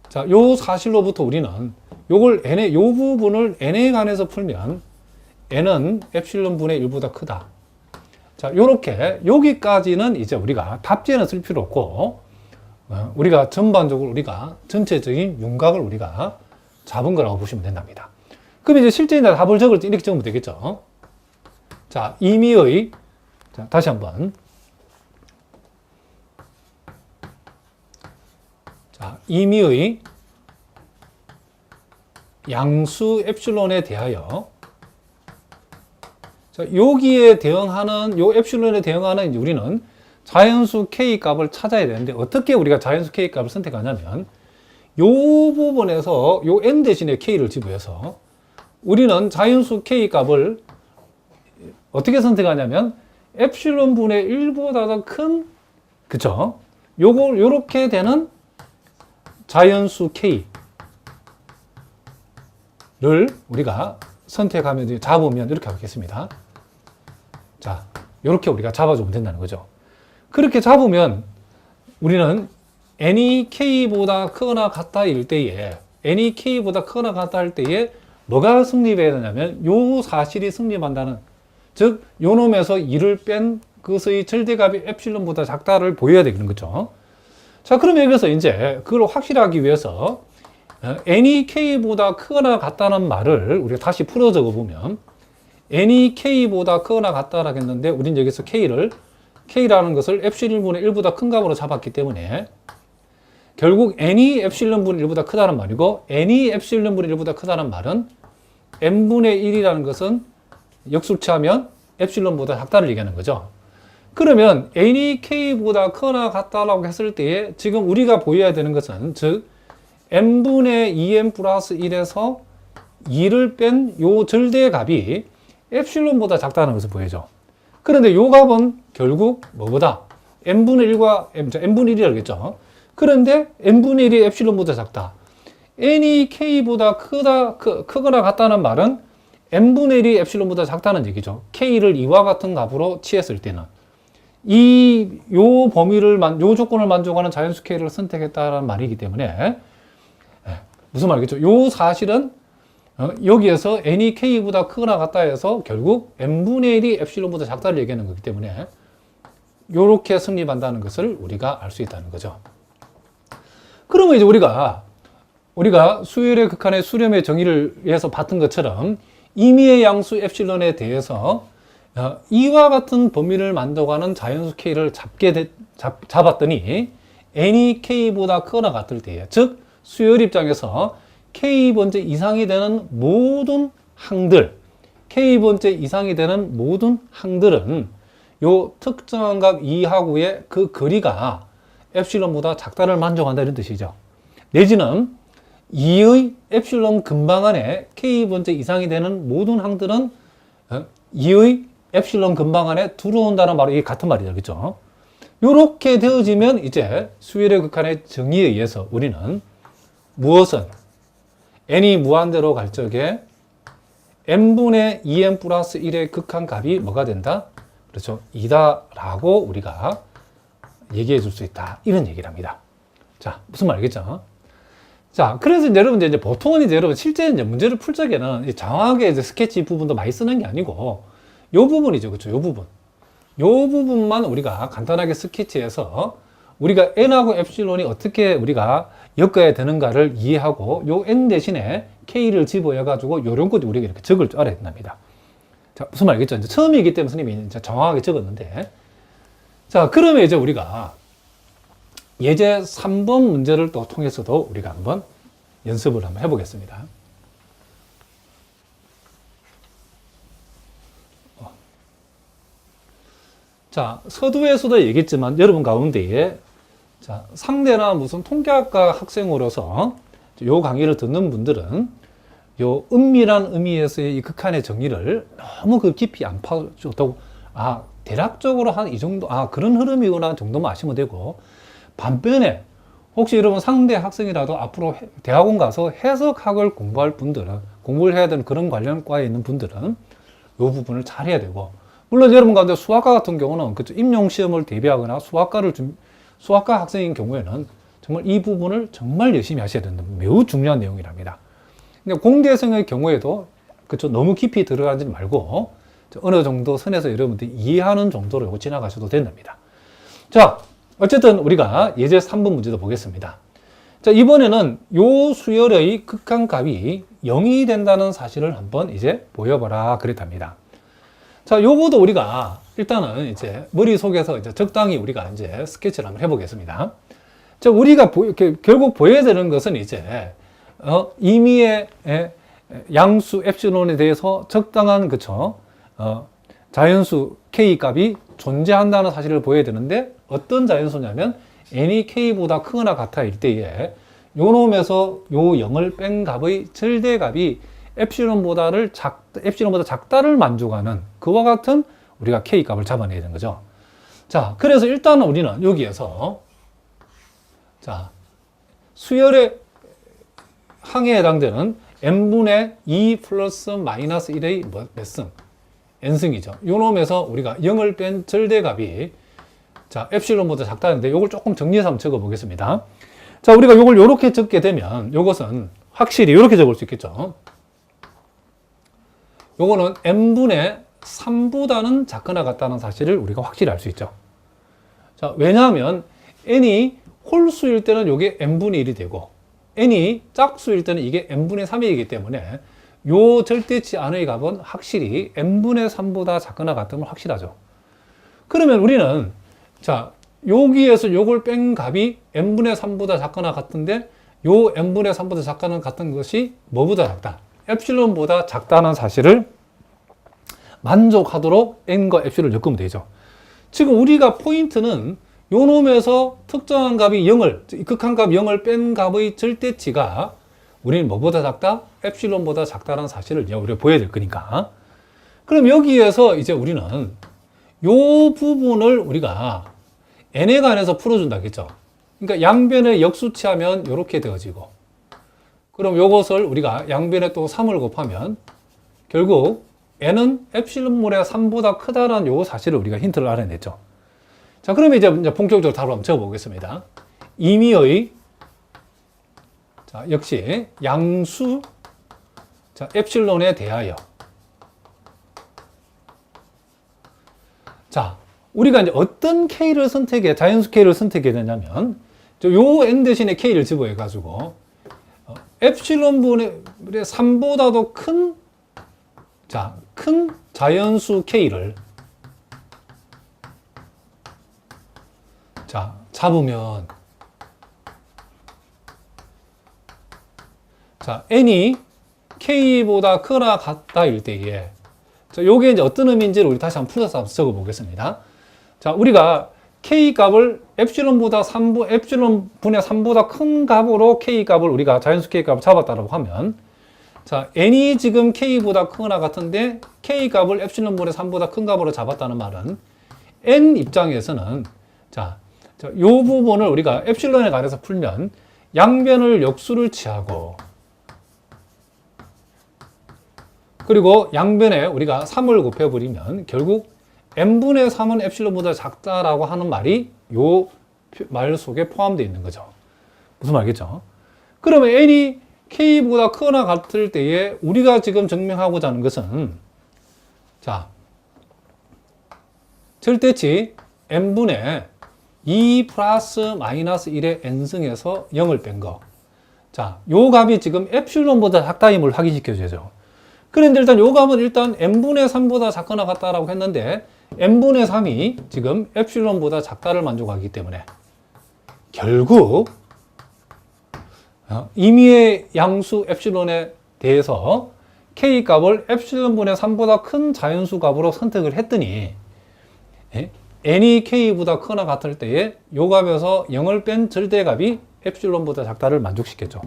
자, 요 사실로부터 우리는 요걸 요 부분을 n에 관해서 풀면 n은 엡실론 분의 1보다 크다. 자, 요렇게 여기까지는 이제 우리가 답지에는 쓸 필요 없고, 우리가 전반적으로 우리가 전체적인 윤곽을 우리가 잡은 거라고 보시면 된답니다. 그럼 이제 실제 이제 답을 적을 때 이렇게 적으면 되겠죠. 자, 임의의, 자, 다시 한번. 자, 임의의 양수 엡실론에 대하여, 자, 여기에 대응하는, 요 엡실론에 대응하는 이제 우리는 자연수 K 값을 찾아야 되는데, 어떻게 우리가 자연수 K 값을 선택하냐면, 요 부분에서 요 n 대신에 K를 지부해서 우리는 자연수 K 값을 어떻게 선택하냐면, 엡실론 분의 1보다 더 큰, 그쵸? 요걸, 요렇게 되는 자연수 K를 우리가 선택하면, 잡으면 이렇게 하겠습니다. 자, 이렇게 우리가 잡아주면 된다는 거죠. 그렇게 잡으면 우리는 n이 k보다 크거나 같다일 때에, n이 k보다 크거나 같다 할 때에 뭐가 성립해야 되냐면 요 사실이 성립한다는, 즉 요 놈에서 2를 뺀 그것의 절대값이 엡실론보다 작다를 보여야 되는 거죠. 자, 그럼 여기서 이제 그걸 확실하기 위해서 n이 k보다 크거나 같다는 말을 우리가 다시 풀어 적어보면, n이 k보다 크거나 같다라고 했는데 우리는 여기서 k라는 것을 엡실론분의 1보다 큰 값으로 잡았기 때문에 결국 n이 엡실론분의 1보다 크다는 말이고, n이 엡실론분의 1보다 크다는 말은 n분의 1이라는 것은 역수치하면 엡실론보다 작다를 얘기하는 거죠. 그러면 n이 k보다 크거나 같다라고 했을 때에 지금 우리가 보여야 되는 것은, 즉 n분의 2n 플러스 1에서 2를 뺀 요 절대값이 엡실론보다 작다는 것을 보여줘. 그런데 요 값은 결국 뭐보다 n분의 1과 n분의 1이라고 했죠. 그런데 n분의 1이 엡실론보다 작다. n이 k보다 크거나 같다는 말은 n분의 1이 엡실론보다 작다는 얘기죠. k를 2와 같은 값으로 취했을 때는 요 범위를, 요 조건을 만족하는 자연수 k를 선택했다는 말이기 때문에, 무슨 말이겠죠? 요 사실은 여기에서 n이 k보다 크거나 같다 해서 결국 n분의 1이 엡실론보다 작다를 얘기하는 거기 때문에 요렇게 성립한다는 것을 우리가 알 수 있다는 거죠. 그러면 이제 우리가 수열의 극한의 수렴의 정의를 위해서 봤던 것처럼 임의의 양수 엡실론에 대해서 이와 같은 범위를 만족하는 자연수 k를 잡았더니 n이 k보다 크거나 같을 때에, 즉 수열 입장에서 k번째 이상이 되는 모든 항들, k번째 이상이 되는 모든 항들은 요 특정한 값 2하고의 그 거리가 엡실론보다 작다를 만족한다, 이런 뜻이죠. 내지는 2의 엡실론 근방 안에 k번째 이상이 되는 모든 항들은 2의 엡실론 근방 안에 들어온다는 바로 이 같은 말이죠. 그렇죠? 요렇게 되어지면 이제 수열의 극한의 정의에 의해서 우리는 무엇은 n이 무한대로 갈 적에 n분의 2n 플러스 1의 극한 값이 뭐가 된다? 그렇죠. 이다라고 우리가 얘기해 줄 수 있다. 이런 얘기를 합니다. 자, 무슨 말 알겠죠? 자, 그래서 여러분 이제 보통은 이제 여러분 실제 이제 문제를 풀 적에는 정확하게 이제 스케치 부분도 많이 쓰는 게 아니고 요 부분이죠. 그렇죠. 요 부분. 요 부분만 우리가 간단하게 스케치해서 우리가 n하고 엡실론이 어떻게 우리가 엮어야 되는가를 이해하고 요 n 대신에 k를 집어여 가지고 요런 것도 우리가 이렇게 적을 줄 알아야 된답니다. 자, 무슨 말 알겠죠? 이제 처음이기 때문에 선생님이 이제 정확하게 적었는데, 자, 그러면 이제 우리가 예제 3번 문제를 또 통해서도 우리가 한번 연습을 한번 해보겠습니다. 자, 서두에서도 얘기했지만 여러분 가운데에 자, 상대나 무슨 통계학과 학생으로서 요 강의를 듣는 분들은 요 은밀한 의미에서의 이 극한의 정의를 너무 그 깊이 안 파줬다고, 아, 대략적으로 한 이 정도, 아, 그런 흐름이구나 정도만 아시면 되고, 반면에 혹시 여러분 상대 학생이라도 앞으로 대학원 가서 해석학을 공부할 분들은, 공부를 해야 되는 그런 관련 과에 있는 분들은 요 부분을 잘 해야 되고, 물론 여러분 가운데 수학과 같은 경우는 그쵸, 임용시험을 대비하거나 수학과 학생인 경우에는 정말 이 부분을 정말 열심히 하셔야 된다. 매우 중요한 내용이랍니다. 근데 공대생의 경우에도 그쵸, 너무 깊이 들어가지 말고 어느 정도 선에서 여러분들이 이해하는 정도로 이거 지나가셔도 된답니다. 자, 어쨌든 우리가 예제 3번 문제도 보겠습니다. 자, 이번에는 요 수열의 극한값이 0이 된다는 사실을 한번 이제 보여봐라 그랬답니다. 자, 요거도 우리가 일단은 이제 머릿속에서 이제 적당히 우리가 이제 스케치를 한번 해보겠습니다. 자, 우리가 결국 보여야 되는 것은 이제 임의의 양수 엡실론에 대해서 적당한 그쵸 자연수 k 값이 존재한다는 사실을 보여야 되는데, 어떤 자연수냐면 n이 k보다 크거나 같아일 때에 요 놈에서 요 0을 뺀 값의 절대값이 엡실론보다 작다를 만족하는 그와 같은 우리가 k 값을 잡아내야 되는 거죠. 자, 그래서 일단은 우리는 여기에서 자, 수열의 항에 해당되는 n분의 2 플러스 마이너스 1의 몇 승? n승이죠. 요 놈에서 우리가 0을 뺀 절대값이 자, 엡실론보다 작다는데 요걸 조금 정리해서 한번 적어 보겠습니다. 자, 우리가 요걸 요렇게 적게 되면 요것은 확실히 요렇게 적을 수 있겠죠. 요거는 n분의 3보다는 작거나 같다는 사실을 우리가 확실히 알 수 있죠. 자, 왜냐하면 n이 홀수일 때는 요게 n분의 1이 되고 n이 짝수일 때는 이게 n분의 3이기 때문에 요 절대치 안의 값은 확실히 n분의 3보다 작거나 같으면 확실하죠. 그러면 우리는 자, 여기에서 요걸 뺀 값이 n분의 3보다 작거나 같은데 요 n분의 3보다 작거나 같은 것이 뭐보다 작다? 엡실론보다 작다는 사실을 만족하도록 n과 엡실론을 엮으면 되죠. 지금 우리가 포인트는 요 놈에서 특정한 값이 0을, 극한값 0을 뺀 값의 절대치가 우리는 뭐보다 작다? 엡실론보다 작다는 사실을 우리가 보여야 될 거니까. 그럼 여기에서 이제 우리는 요 부분을 우리가 n에 관해서 풀어준다겠죠. 그러니까 양변에 역수치하면 이렇게 되어지고, 그럼 요것을 우리가 양변에 또 3을 곱하면 결국 n은 엡실론물의 3보다 크다라는 요 사실을 우리가 힌트를 알아냈죠. 자, 그러면 이제 본격적으로 답을 한번 적어보겠습니다. 임의의 자, 역시 양수 자, 엡실론에 대하여 자, 우리가 이제 어떤 k를 선택해, 자연수 k를 선택해야 되냐면 요 n 대신에 k를 집어해 가지고 엡실론분의 3보다도 큰 자, 큰 자연수 k를 자, 잡으면 자, n이 k보다 크거나 같다일 때에 자, 요게 이제 어떤 의미인지를 우리 다시 한번 풀어서 한번 적어 보겠습니다. 자, 우리가 k 값을 엡실론분의 3보다 큰 값으로 k 값을 우리가 자연수 k 값을 잡았다고 하면 자, n이 지금 k보다 크거나 같은데 k 값을 엡실론분의 3보다 큰 값으로 잡았다는 말은 n 입장에서는 자, 요 부분을 우리가 엡실론에 관해서 풀면 양변을 역수를 취하고 그리고 양변에 우리가 3을 곱해버리면 결국 n분의 3은 엡실론보다 작다라고 하는 말이 요 말 속에 포함되어 있는 거죠. 무슨 말이겠죠? 그러면 n이 k보다 크거나 같을 때에 우리가 지금 증명하고자 하는 것은 자, 절대치 n분의 2 플러스 마이너스 1의 n승에서 0을 뺀 거. 자, 요 값이 지금 엡실론보다 작다임을 확인시켜줘야죠. 그런데 일단 요 값은 일단 n분의 3보다 작거나 같다라고 했는데 n분의 3이 지금 엡실론보다 작다를 만족하기 때문에 결국 임의의 양수 엡실론에 대해서 k 값을 엡실론분의 3보다 큰 자연수 값으로 선택을 했더니 n이 k보다 크거나 같을 때에 요 값에서 0을 뺀 절대값이 엡실론보다 작다를 만족시켰죠.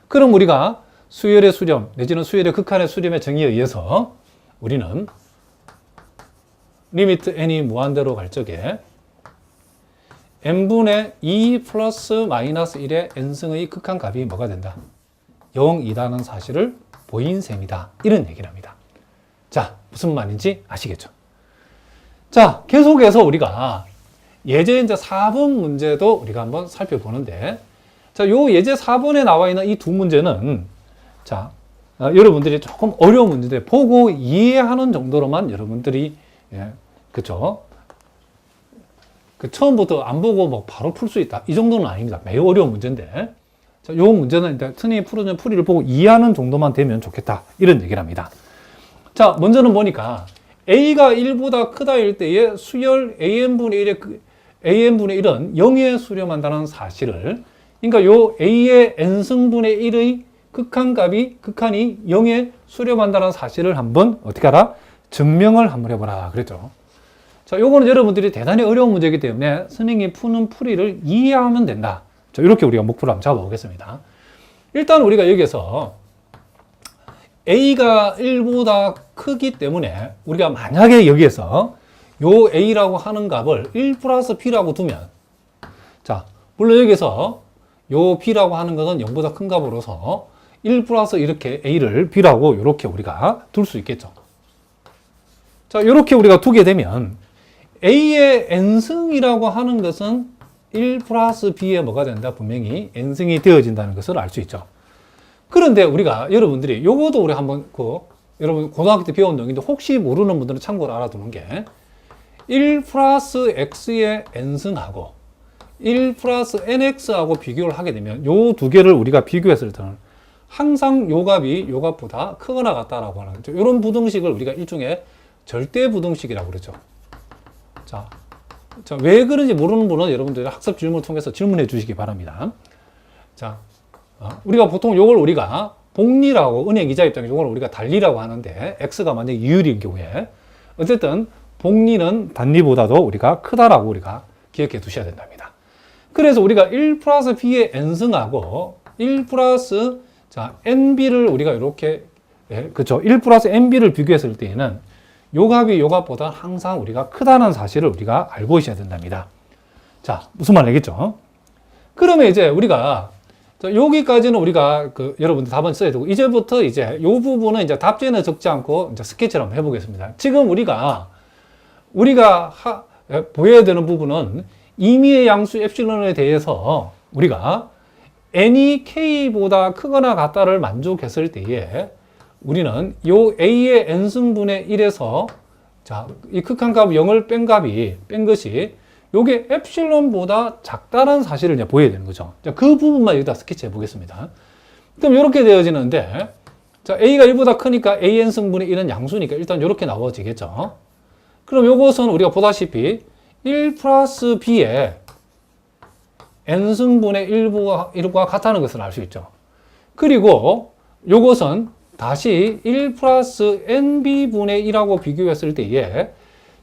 그럼 우리가 수열의 수렴 내지는 수열의 극한의 수렴의 정의에 의해서 우리는 리미트 n이 무한대로 갈 적에 n분의 2 플러스 마이너스 1의 n승의 극한값이 뭐가 된다? 0이라는 사실을 보인 셈이다. 이런 얘기를 합니다. 자, 무슨 말인지 아시겠죠? 자, 계속해서 우리가 예제 이제 4번 문제도 우리가 한번 살펴보는데, 자, 요 예제 4번에 나와 있는 이 두 문제는, 자, 여러분들이 조금 어려운 문제인데, 보고 이해하는 정도로만 여러분들이, 그쵸? 처음부터 안 보고 뭐 바로 풀 수 있다. 이 정도는 아닙니다. 매우 어려운 문제인데, 자, 요 문제는 일단 선생님이 풀어준 풀이를 보고 이해하는 정도만 되면 좋겠다. 이런 얘기를 합니다. 자, 먼저는 보니까, a가 1보다 크다일 때에 수열 an분의 1은 0에 수렴한다는 사실을, 그러니까 요 a의 n승분의 1의 극한이 0에 수렴한다는 사실을 한번 어떻게 하라? 증명을 한번 해보라 그랬죠. 자, 요거는 여러분들이 대단히 어려운 문제이기 때문에 선생님이 푸는 풀이를 이해하면 된다. 자, 이렇게 우리가 목표를 한번 잡아보겠습니다. 일단 우리가 여기서 a가 1보다 크기 때문에 우리가 만약에 여기에서 요 a라고 하는 값을 1 플러스 b라고 두면, 자, 물론 여기서 요 b라고 하는 것은 0보다 큰 값으로서 1 플러스 이렇게 a를 b라고 이렇게 우리가 둘 수 있겠죠. 자, 이렇게 우리가 두게 되면 a의 n승이라고 하는 것은 1 플러스 b에 뭐가 된다? 분명히 n승이 되어진다는 것을 알 수 있죠. 그런데 우리가 여러분들이 요거도 우리 한번 여러분 고등학교 때 배운 내용인데 혹시 모르는 분들은 참고로 알아두는 게 1 플러스 x의 n승하고 1 플러스 nx하고 비교를 하게 되면 요 두 개를 우리가 비교했을 때는 항상 요 값이 요 값보다 크거나 같다라고 하는 거죠. 이런 부등식을 우리가 일종의 절대 부등식이라고 그러죠. 자, 왜 그런지 모르는 분은 여러분들이 학습 질문을 통해서 질문해 주시기 바랍니다. 자, 우리가 보통 요걸 우리가 복리라고, 은행 이자 입장에서 요걸 우리가 단리라고 하는데, x가 만약에 이율인 경우에, 어쨌든 복리는 단리보다도 우리가 크다라고 우리가 기억해 두셔야 된답니다. 그래서 우리가 1 플러스 b의 n승하고 1 플러스 nb를 우리가 이렇게, 그쵸? 1 플러스 nb를 비교했을 때에는 요 값이 요 값보다 항상 우리가 크다는 사실을 우리가 알고 있어야 된답니다. 자, 무슨 말 알겠죠? 그러면 이제 우리가 여기까지는 우리가 여러분들 답은 써야 되고, 이제부터 이제 요 부분은 이제 답지에는 적지 않고 이제 스케치를 한번 해보겠습니다. 지금 우리가 보여야 되는 부분은 임의의 양수 엡실론에 대해서 우리가 n이 k보다 크거나 같다를 만족했을 때에 우리는 요 a의 n승분의 1에서 자, 이 극한값 0을 뺀 것이 요게 엡실론보다 작다는 사실을 이제 보여야 되는 거죠. 자, 그 부분만 여기다 스케치 해 보겠습니다. 그럼 이렇게 되어지는데, 자, a가 1보다 크니까 an승분의 1은 양수니까 일단 이렇게 나와지겠죠. 그럼 요것은 우리가 보다시피 1 플러스 b의 n승분의 1과 같다는 것을 알 수 있죠. 그리고 요것은 다시 1 플러스 nb분의 1하고 비교했을 때에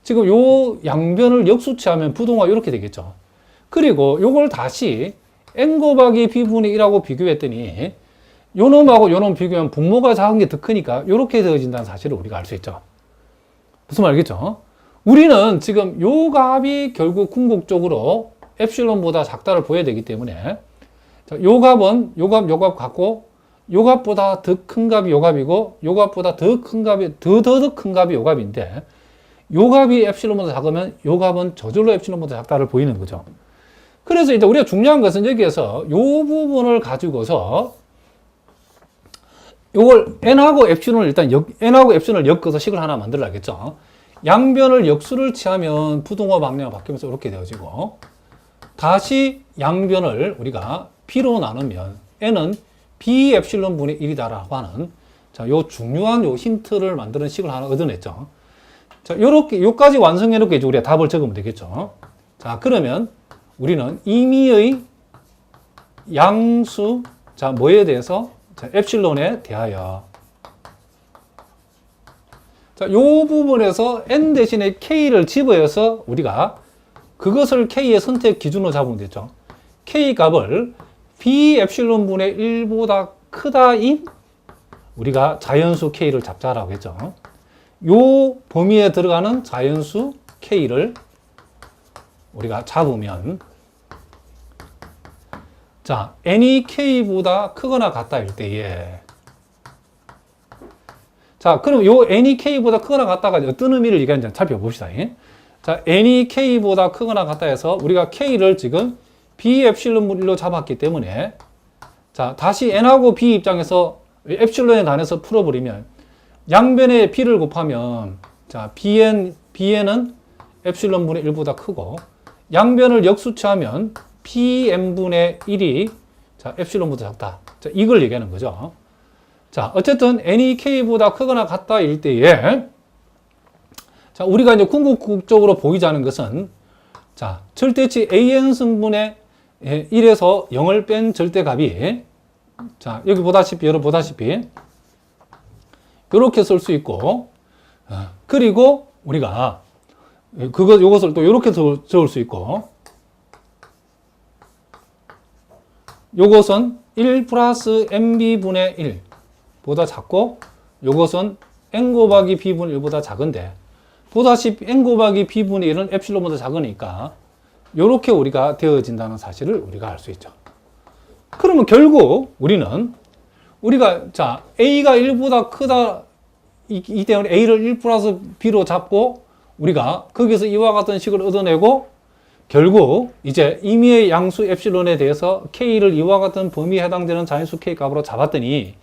지금 요 양변을 역수치하면 부동화 이렇게 되겠죠. 그리고 요걸 다시 n 곱하기 b분의 1하고 비교했더니 요 놈하고 요 놈 비교하면 분모가 작은 게 더 크니까 이렇게 되어진다는 사실을 우리가 알 수 있죠. 무슨 말이겠죠? 우리는 지금 요 값이 결국 궁극적으로 엡실론보다 작다를 보여야 되기 때문에 요 값은 요 값 같고 요 값보다 더 큰 값이 요 값이고 요 값보다 더 큰 값이 더 큰 값이 요 값인데 요 값이 엡실론보다 작으면 요 값은 저절로 엡실론보다 작다를 보이는 거죠. 그래서 이제 우리가 중요한 것은 여기에서 요 부분을 가지고서 요걸 n하고 엡실론을 일단 n하고 엡실론을 엮어서 식을 하나 만들어야겠죠. 양변을 역수를 취하면 부등호 방정이 바뀌면서 이렇게 되어지고, 다시 양변을 우리가 b로 나누면 n은 b 엡실론 분의 1이다라고 하는, 자, 요 중요한 요 힌트를 만드는 식을 하나 얻어냈죠. 자, 요렇게 요까지 완성해 놓고 이제 우리가 답을 적으면 되겠죠. 자, 그러면 우리는 임의의 양수, 자, 뭐에 대해서? 자, 엡실론에 대하여. 자, 요 부분에서 n 대신에 k를 집어여서 우리가 그것을 k의 선택 기준으로 잡으면 되죠. k 값을 b 엡실론 분의 1보다 크다인 우리가 자연수 k를 잡자라고 했죠. 요 범위에 들어가는 자연수 k를 우리가 잡으면, 자, n이 k보다 크거나 같다일 때에, 자, 그럼 요 n이 k보다 크거나 같다가 어떤 의미를 얘기하는지 살펴봅시다. 자, n이 k보다 크거나 같다 해서 우리가 k를 지금 b 엡실론 1로 잡았기 때문에, 자, 다시 n하고 b 입장에서 엡실론에 관해서 풀어버리면 양변에 b를 곱하면, 자, bn은 엡실론 분의 1보다 크고, 양변을 역수치하면 bn분의 1이 자, 엡실론보다 작다. 자, 이걸 얘기하는 거죠. 자, 어쨌든 n이 k보다 크거나 같다일 때에, 자, 우리가 이제 궁극적으로 보이지 않은 것은, 자, 절대치 an 승분의 1에서 0을 뺀 절대값이, 자, 여기 보다시피, 여러분 보다시피 이렇게 쓸 수 있고, 그리고 우리가 요것을 또 이렇게 적을 수 있고, 요것은 1 플러스 nb분의 1 보다 작고, 요것은 n 곱하기 b분의 1보다 작은데, 보다시피 n 곱하기 b분의 1은 엡실론보다 작으니까 요렇게 우리가 되어진다는 사실을 우리가 알 수 있죠. 그러면 결국 우리가 자, a가 1보다 크다 이 때문에 a를 1 플러스 b로 잡고 우리가 거기서 이와 같은 식을 얻어내고, 결국 이제 임의의 양수 엡실론에 대해서 k를 이와 같은 범위에 해당되는 자연수 k 값으로 잡았더니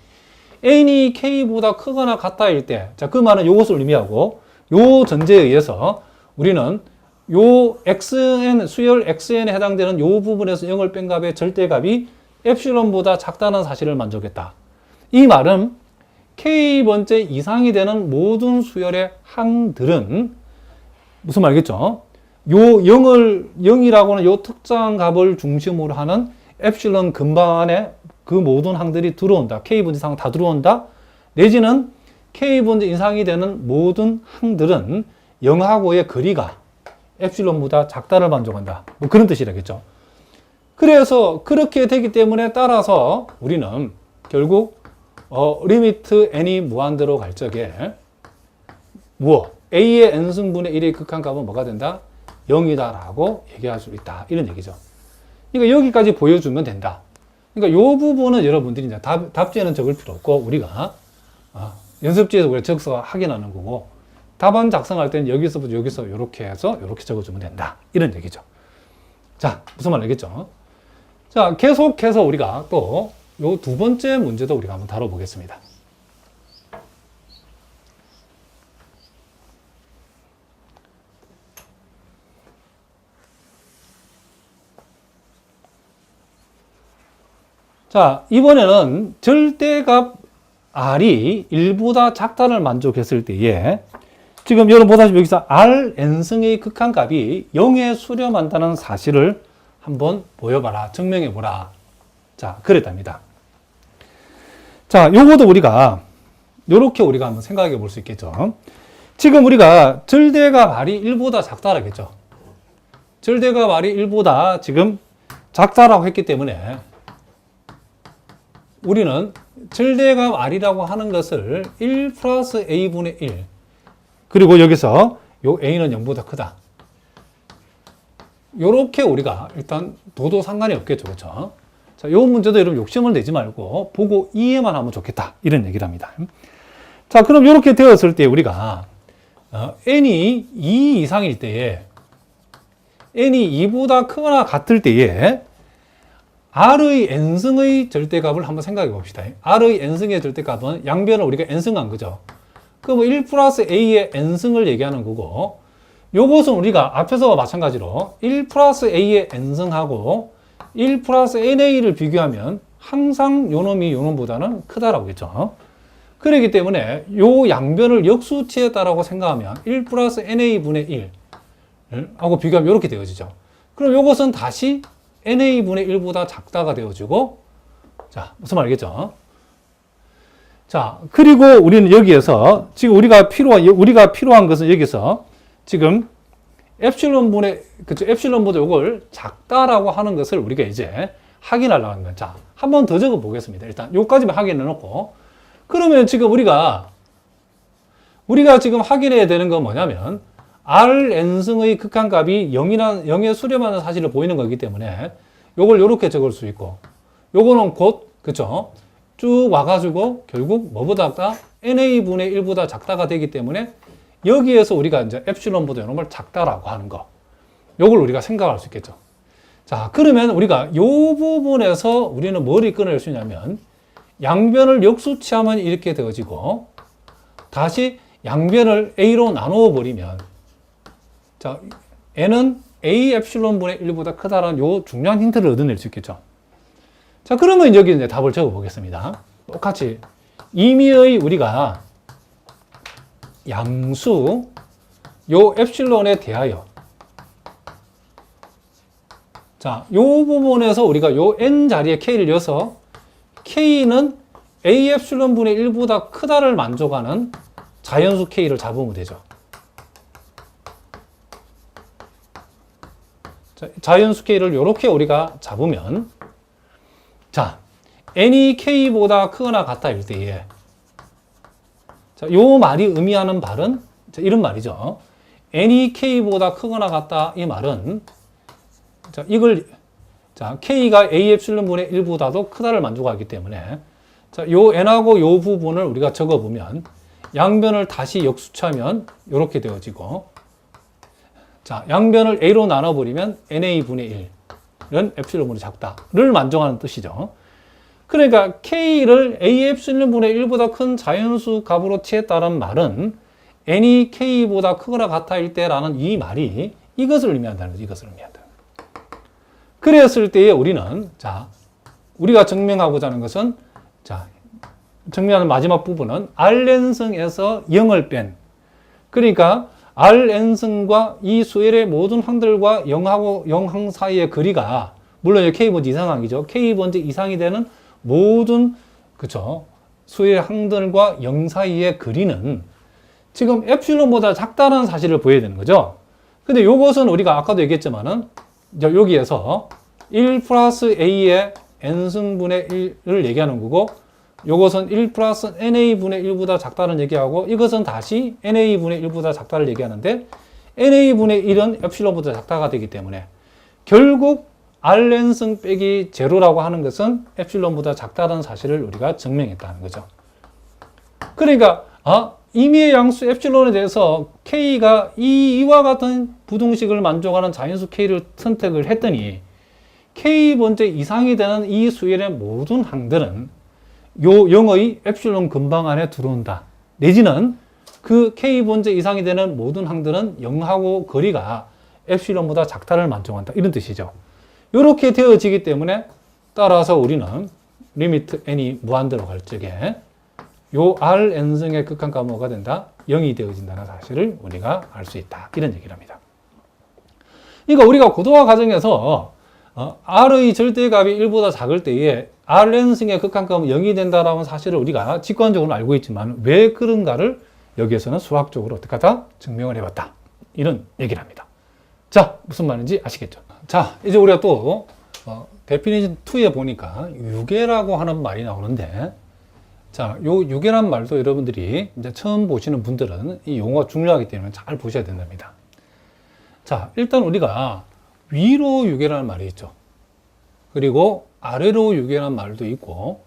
n이 k보다 크거나 같다일 때, 자, 그 말은 이것을 의미하고, 요 전제에 의해서 우리는 요 xn, 수열 xn에 해당되는 요 부분에서 0을 뺀 값의 절대값이 엡실론보다 작다는 사실을 만족했다. 이 말은 k번째 이상이 되는 모든 수열의 항들은 무슨 말이겠죠? 요 0이라고 하는 요 특정 값을 중심으로 하는 엡실론 근방 안에 그 모든 항들이 들어온다. k번째 이상 다 들어온다. 내지는 k번째 이상이 되는 모든 항들은 0하고의 거리가 엡실론보다 작다를 만족한다. 뭐 그런 뜻이라겠죠. 그래서 그렇게 되기 때문에 따라서 우리는 결국 리미트 n이 무한대로 갈 적에 a의 n승분의 1의 극한값은 뭐가 된다? 0이다라고 얘기할 수 있다. 이런 얘기죠. 그러니까 여기까지 보여주면 된다. 그러니까 이 부분은 여러분들이 이제 답지에는 적을 필요 없고, 우리가 연습지에서 우리가 적어서 확인하는 거고, 답안 작성할 때는 여기서부터 여기서 이렇게 해서 이렇게 적어주면 된다. 이런 얘기죠. 자, 무슨 말 알겠죠? 자, 계속해서 우리가 또 요 두 번째 문제도 우리가 한번 다뤄보겠습니다. 자, 이번에는 절대값 r이 1보다 작다를 만족했을 때에, 지금 여러분 보다시피 여기서 r n승의 극한값이 0에 수렴한다는 사실을 한번 보여봐라, 증명해보라. 자, 그랬답니다. 자, 요것도 우리가 요렇게 우리가 한번 생각해 볼 수 있겠죠. 지금 우리가 절대값 r이 1보다 작다라고 했죠. 절대값 r이 1보다 지금 작다라고 했기 때문에 우리는 절대값 r이라고 하는 것을 1 플러스 a분의 1, 그리고 여기서 요 a는 0보다 크다. 요렇게 우리가 일단 둬도 상관이 없겠죠. 그렇죠? 자, 요 문제도 여러분 욕심을 내지 말고 보고 이해만 하면 좋겠다. 이런 얘기를 합니다. 자, 그럼 요렇게 되었을 때 우리가 n이 2 이상일 때에 n이 2보다 크거나 같을 때에 r의 n승의 절대값을 한번 생각해 봅시다. r의 n승의 절대값은 양변을 우리가 n승한 거죠. 그럼 1 플러스 a의 n승을 얘기하는 거고, 요것은 우리가 앞에서와 마찬가지로 1 플러스 a의 n승하고 1 플러스 na를 비교하면 항상 요놈이 요놈보다는 크다라고 했죠. 그렇기 때문에 요 양변을 역수치했다라고 생각하면 1 플러스 na분의 1 하고 비교하면 이렇게 되어지죠. 그럼 요것은 다시 na분의 1보다 작다가 되어지고, 자, 무슨 말이겠죠? 자, 그리고 우리는 여기에서 지금 우리가 필요한 것은 여기서 지금 엡실론보다 이걸 작다라고 하는 것을 우리가 이제 확인하려고 하는 거예요. 자, 한 번 더 적어 보겠습니다. 일단 요까지만 확인해 놓고, 그러면 지금 우리가 지금 확인해야 되는 건 뭐냐면 Rn승의 극한값이 0에 수렴하는 사실을 보이는 거기 때문에 요걸 요렇게 적을 수 있고, 요거는 곧, 그쵸? 쭉 와가지고 결국 뭐보다 작다? na분의 1보다 작다가 되기 때문에 여기에서 우리가 이제 엡실론보다 요놈을 작다라고 하는 거. 요걸 우리가 생각할 수 있겠죠. 자, 그러면 우리가 요 부분에서 우리는 뭘 끊어낼 수 있냐면 양변을 역수치하면 이렇게 되어지고, 다시 양변을 a로 나누어 버리면, 자, n은 a 엡실론분의 1보다 크다라는 요 중요한 힌트를 얻어낼 수 있겠죠. 자, 그러면 여기 이제 답을 적어 보겠습니다. 똑같이 임의의 우리가 양수 요 엡실론에 대하여, 자, 요 부분에서 우리가 요 n 자리에 k를 넣어서 k는 a 엡실론분의 1보다 크다를 만족하는 자연수 k를 잡으면 되죠. 자, 자연수 k를 이렇게 우리가 잡으면, 자, n이 k보다 크거나 같다일 때에, 자, 요 말이 의미하는 말은, 자, 이런 말이죠. n이 k보다 크거나 같다, 이 말은, 자, 자, k가 a 엡실론분의 1보다도 크다를 만족하기 때문에, 자, 요 n하고 요 부분을 우리가 적어보면, 양변을 다시 역수치하면 이렇게 되어지고, 자, 양변을 a로 나눠버리면 na분의 1은 엡실론분의 작다를 만족하는 뜻이죠. 그러니까 k를 a 엡실론분의 1보다 큰 자연수 값으로 취했다는 말은 n이 k보다 크거나 같아일 때라는 이 말이 이것을 의미한다는 거죠. 이것을 의미한다. 그랬을 때에 우리는, 자, 우리가 증명하고자 하는 것은, 자, 증명하는 마지막 부분은 Rn승에서 0을 뺀, 그러니까 Rn승과 이 수열의 모든 항들과 0하고 0항 사이의 거리가, 물론 K번지 이상항이죠. K번지 이상이 되는 모든, 그쵸, 수열의 항들과 0 사이의 거리는 지금 엡실론보다 작다는 사실을 보여야 되는 거죠. 근데 요것은 우리가 아까도 얘기했지만은, 여기에서 1 플러스 a의 n승분의 1을 얘기하는 거고, 요것은 1 플러스 na분의 1보다 작다는 얘기하고, 이것은 다시 na분의 1보다 작다를 얘기하는데, na분의 1은 엡실론보다 작다가 되기 때문에 결국 rn승 빼기 제로라고 하는 것은 엡실론보다 작다는 사실을 우리가 증명했다는 거죠. 그러니까 임의의 양수 엡실론에 대해서 k가 이와 같은 부등식을 만족하는 자연수 k를 선택을 했더니 k번째 이상이 되는 이 수열의 모든 항들은 요 0의 엡실론 근방 안에 들어온다. 내지는 그 k번째 이상이 되는 모든 항들은 0하고 거리가 엡실론보다 작다를 만족한다. 이런 뜻이죠. 이렇게 되어지기 때문에 따라서 우리는 리미트 n이 무한대로 갈 적에 요 Rn승의 극한값은 뭐가 된다? 0이 되어진다는 사실을 우리가 알 수 있다. 이런 얘기를 합니다. 그러니까 우리가 고도화 과정에서 R의 절대값이 1보다 작을 때에 Rn승의 극한값은 0이 된다라는 사실을 우리가 직관적으로 알고 있지만 왜 그런가를 여기에서는 수학적으로 어떻게 하다? 증명을 해봤다. 이런 얘기를 합니다. 자, 무슨 말인지 아시겠죠? 자, 이제 우리가 또 데피니션 2에 보니까 유계라고 하는 말이 나오는데, 자, 요 유계란 말도 여러분들이 이제 처음 보시는 분들은 이 용어가 중요하기 때문에 잘 보셔야 된답니다. 자, 일단 우리가 위로 유계라는 말이 있죠. 그리고 아래로 유계라는 말도 있고,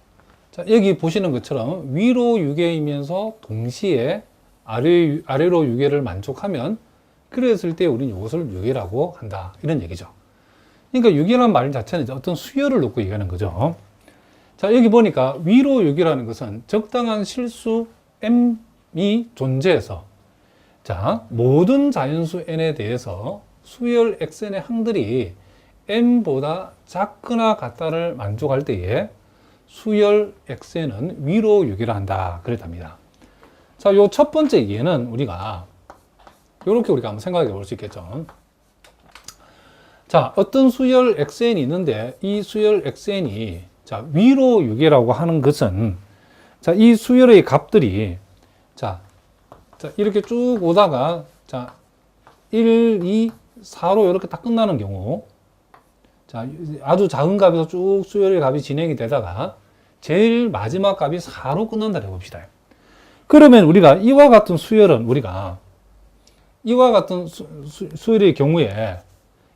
자, 여기 보시는 것처럼 위로 유계이면서 동시에 아래로 유계를 만족하면 그랬을 때 우리는 이것을 유계라고 한다. 이런 얘기죠. 그러니까 유계라는 말 자체는 이제 어떤 수열을 놓고 얘기하는 거죠. 자, 여기 보니까 위로 유계라는 것은 적당한 실수 m이 존재해서 자, 모든 자연수 n에 대해서 수열 xn의 항들이 m보다 작거나 같다를 만족할 때에 수열 xn은 위로 유계를 한다. 그랬답니다. 자, 요 첫 번째 예는 우리가 한번 생각해 볼 수 있겠죠. 자, 어떤 수열 xn이 있는데 이 수열 xn이 자, 위로 유계라고 하는 것은 자, 이 수열의 값들이 자, 이렇게 쭉 오다가 자, 1, 2, 4로 이렇게 딱 끝나는 경우 자, 아주 작은 값에서 쭉 수열의 값이 진행이 되다가 제일 마지막 값이 4로 끝난다 해봅시다. 그러면 우리가 이와 같은 수열은 우리가 이와 같은 수열의 경우에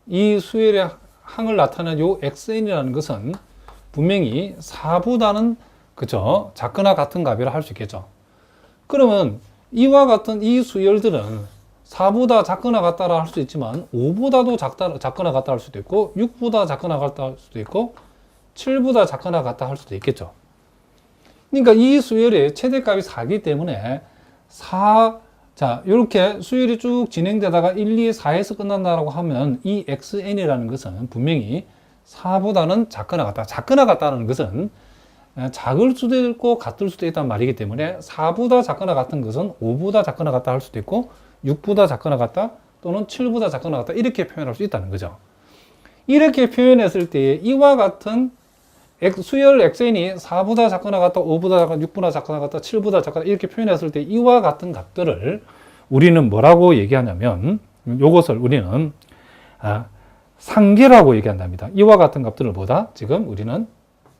이 수열의 항을 나타내는 요 xn이라는 것은 분명히 4보다는 그죠 작거나 같은 값이라 할 수 있겠죠. 그러면 이와 같은 이 수열들은 4보다 작거나 같다라 할 수 있지만 5보다도 작거나 같다 할 수도 있고 6보다 작거나 같다 할 수도 있고 7보다 작거나 같다 할 수도 있겠죠. 그러니까 이 수열의 최대값이 4이기 때문에 자, 이렇게 수열이 쭉 진행되다가 1, 2, 4에서 끝난다라고 하면 이 xn이라는 것은 분명히 4보다는 작거나 같다. 작거나 같다는 것은 작을 수도 있고 같을 수도 있다는 말이기 때문에 4보다 작거나 같은 것은 5보다 작거나 같다 할 수도 있고 6보다 작거나 같다 또는 7보다 작거나 같다 이렇게 표현할 수 있다는 거죠. 이렇게 표현했을 때 이와 같은 수열 xn이 4보다 작거나 같다, 5보다 작거나, 6보다 작거나 같다, 7보다 작거나 이렇게 표현했을 때 이와 같은 값들을 우리는 뭐라고 얘기하냐면 이것을 우리는 상계라고 얘기한답니다. 이와 같은 값들을 보다 지금 우리는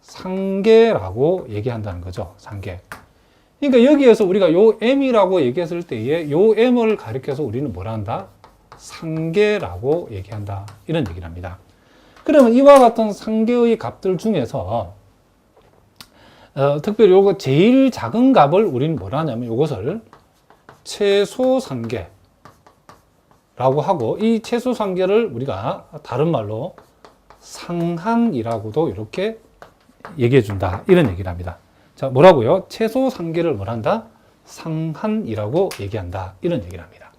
상계라고 얘기한다는 거죠. 상계. 그러니까 여기에서 우리가 요 m이라고 얘기했을 때에 요 m을 가리켜서 우리는 뭐라 한다? 상계라고 얘기한다. 이런 얘기를 합니다. 그러면 이와 같은 상계의 값들 중에서 특별히 요거 제일 작은 값을 우리는 뭐라 하냐면 요것을 최소 상계라고 하고 이 최소 상계를 우리가 다른 말로 상한이라고도 이렇게 얘기해 준다. 이런 얘기를 합니다. 자, 뭐라고요? 최소 상계를 뭐라 한다? 상한이라고 얘기한다. 이런 얘기를 합니다.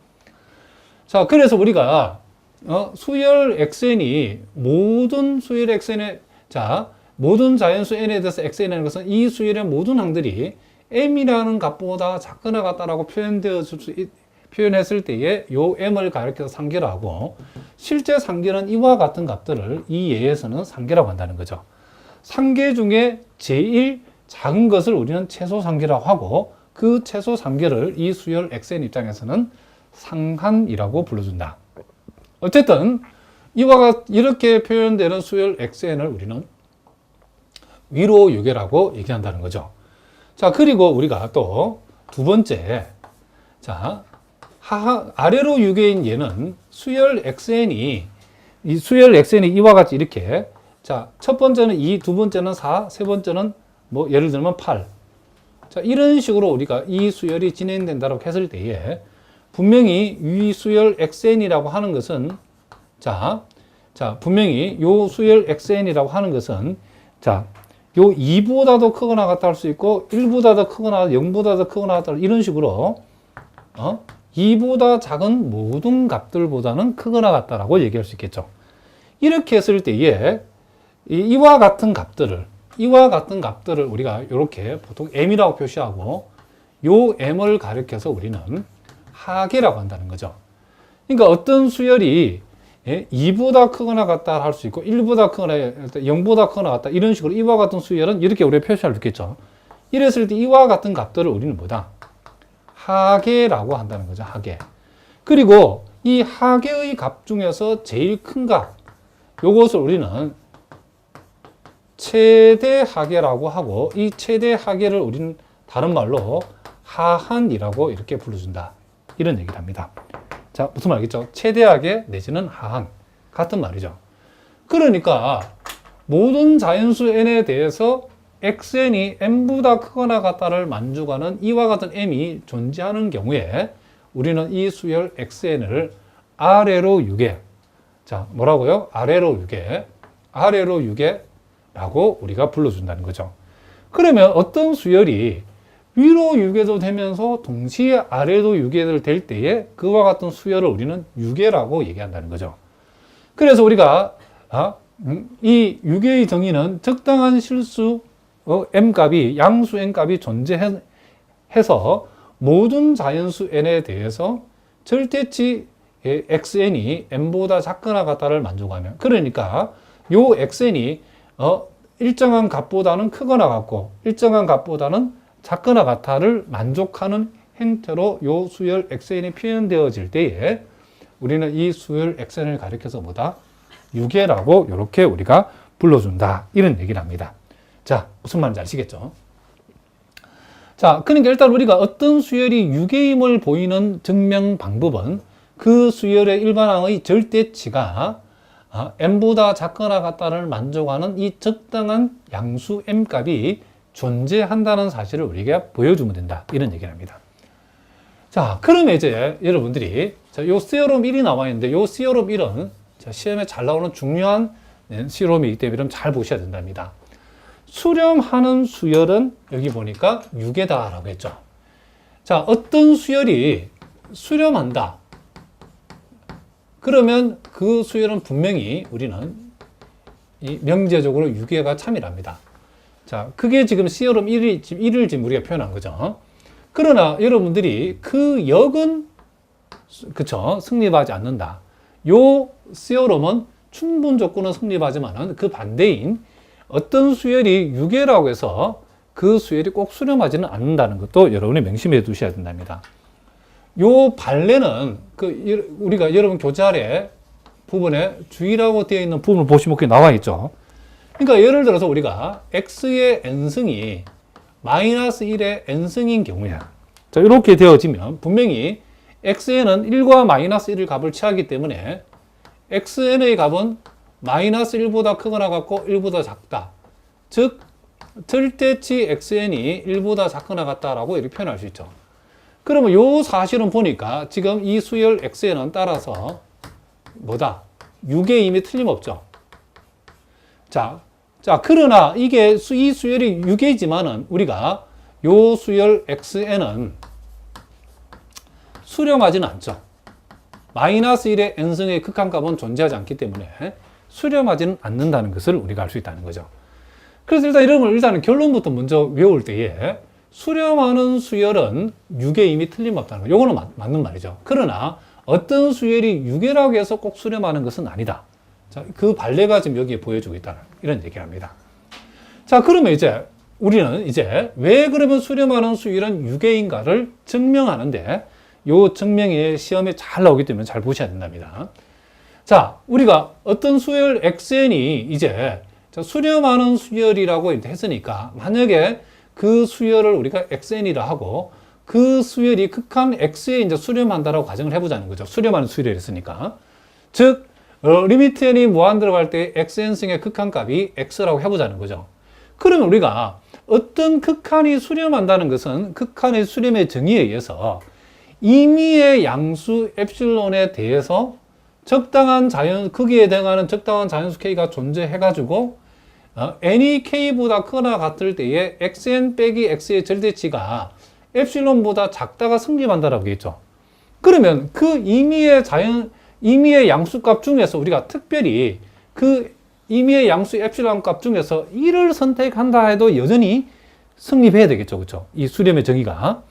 자, 그래서 우리가 수열 xn이 모든 수열 xn의 모든 자연수 n에 대해서 xn이라는 것은 이 수열의 모든 항들이 m이라는 값보다 작거나 같다라고 표현했을 때에 요 m을 가리켜서 상계라고 하고 실제 상계는 이와 같은 값들을 이 예에서는 상계라고 한다는 거죠. 상계 중에 제일 작은 것을 우리는 최소 상계라고 하고 그 최소 상계를 이 수열 xn 입장에서는 상한이라고 불러준다. 어쨌든 이렇게 표현되는 수열 xn을 우리는 위로 유계라고 얘기한다는 거죠. 자, 그리고 우리가 또 두 번째, 자, 아래로 유계인 얘는 수열 xn이 이와 같이 이렇게, 자, 첫 번째는 2, 두 번째는 4, 세 번째는 뭐 예를 들면 8. 자, 이런 식으로 우리가 이 수열이 진행된다고 했을 때에 분명히 이 수열 xn이라고 하는 것은 분명히 요 수열 xn이라고 하는 것은 요 2보다도 크거나 같다 할 수 있고 1보다 더 크거나 0보다 더 크거나 같다 이런 식으로 2보다 작은 모든 값들보다는 크거나 같다라고 얘기할 수 있겠죠. 이렇게 했을 때에 이와 같은 값들을 우리가 이렇게 보통 m이라고 표시하고 요 m을 가리켜서 우리는 하계라고 한다는 거죠. 그러니까 어떤 수열이 2보다 크거나 같다 할 수 있고 1보다 크거나 0보다 크거나 같다 이런 식으로 이와 같은 수열은 이렇게 우리가 표시할 수 있겠죠. 이랬을 때 이와 같은 값들을 우리는 뭐다? 하계라고 한다는 거죠. 하계. 그리고 이 하계의 값 중에서 제일 큰 값 요것을 우리는 최대 하계라고 하고 이 최대 하계를 우리는 다른 말로 하한이라고 이렇게 불러준다. 이런 얘기를 합니다. 자, 무슨 말이겠죠? 최대하게 내지는 하한. 같은 말이죠. 그러니까 모든 자연수 n에 대해서 xn이 m보다 크거나 같다를 만족하는 이와 같은 m이 존재하는 경우에 우리는 이 수열 xn을 아래로 유계, 자 뭐라고요? 아래로 유계라고 우리가 불러준다는 거죠. 그러면 어떤 수열이 위로 유계도 되면서 동시에 아래로 유계될 때에 그와 같은 수열을 우리는 유계라고 얘기한다는 거죠. 그래서 우리가 이 유계의 정의는 적당한 실수 m값이 양수 n값이 존재해서 모든 자연수 n에 대해서 절대치 xn이 m보다 작거나 같다를 만족하면, 그러니까 요 xn이 일정한 값보다는 크거나 같고 일정한 값보다는 작거나 같다를 만족하는 형태로 요 수열 xn이 표현되어질 때에 우리는 이 수열 xn을 가리켜서 뭐다? 유계라고 이렇게 우리가 불러준다, 이런 얘기를 합니다. 자, 무슨 말인지 아시겠죠? 자, 그러니까 일단 우리가 어떤 수열이 유계임을 보이는 증명 방법은 그 수열의 일반항의 절대치가 m보다 작거나 같다를 만족하는 이 적당한 양수 m 값이 존재한다는 사실을 우리가 보여주면 된다, 이런 얘기를 합니다. 자, 그러면 이제 여러분들이 요 시어럼 1이 나와 있는데 요 시어럼 1은 시험에 잘 나오는 중요한 시어럼이기 때문에 잘 보셔야 된답니다. 수렴하는 수열은 여기 보니까 유계다라고 했죠. 자, 어떤 수열이 수렴한다. 그러면 그 수열은 분명히 우리는 이 명제적으로 유계가 참이랍니다. 자, 그게 지금 시어럼 1을 지금 우리가 표현한 거죠. 그러나 여러분들이 그 역은 그쵸, 승립하지 않는다. 요 시어럼은 충분 조건은 성립하지만은 그 반대인 어떤 수열이 유계라고 해서 그 수열이 꼭 수렴하지는 않는다는 것도 여러분이 명심해 두셔야 된답니다. 요 반례는 우리가 여러분 교재 아래 부분에 주의라고 되어 있는 부분을 보시면 그게 나와 있죠. 그러니까 예를 들어서 우리가 x의 n승이 마이너스 1의 n승인 경우에, 자, 이렇게 되어지면 분명히 xn은 1과 마이너스 1을 값을 취하기 때문에 xn의 값은 마이너스 1보다 크거나 같고 1보다 작다. 즉 절대치 xn이 1보다 작거나 같다라고 이렇게 표현할 수 있죠. 그러면 요 사실은 보니까 지금 이 수열 xn은 따라서 뭐다? 유계임이 틀림없죠. 자, 그러나 이게 이 수열이 유계지만은 우리가 요 수열 xn은 수렴하지는 않죠. 마이너스 1의 n승의 극한값은 존재하지 않기 때문에 수렴하지는 않는다는 것을 우리가 알 수 있다는 거죠. 그래서 일단은 결론부터 먼저 외울 때에 수렴하는 수열은 유계임이 틀림없다는 거. 요거는 맞는 말이죠. 그러나 어떤 수열이 유계라고 해서 꼭 수렴하는 것은 아니다. 자, 그 반례가 지금 여기에 보여주고 있다는 이런 얘기를 합니다. 자, 그러면 이제 우리는 왜 그러면 수렴하는 수열은 유계인가를 증명하는데 요 증명이 시험에 잘 나오기 때문에 잘 보셔야 된답니다. 자, 우리가 어떤 수열 xn이 수렴하는 수열이라고 했으니까 만약에 그 수열을 우리가 xn이라 하고 그 수열이 극한 x에 수렴한다라고 가정을 해보자는 거죠. 수렴하는 수열이 있으니까. 즉, 리미트 n이 무한 들어갈 때 xn승의 극한값이 x라고 해보자는 거죠. 그러면 우리가 어떤 극한이 수렴한다는 것은 극한의 수렴의 정의에 의해서 임의의 양수 엡실론에 대해서 크기에 해당하는 적당한 자연수 k가 존재해가지고 n이 k보다 크거나 같을 때에 xn 빼기 x의 절대치가 엡실론보다 작다가 성립한다라고 했죠. 그러면 그 임의의 양수값 중에서 우리가 특별히 그 임의의 양수 엡실론 값 중에서 1을 선택한다 해도 여전히 성립해야 되겠죠. 그렇죠? 이 수렴의 정의가.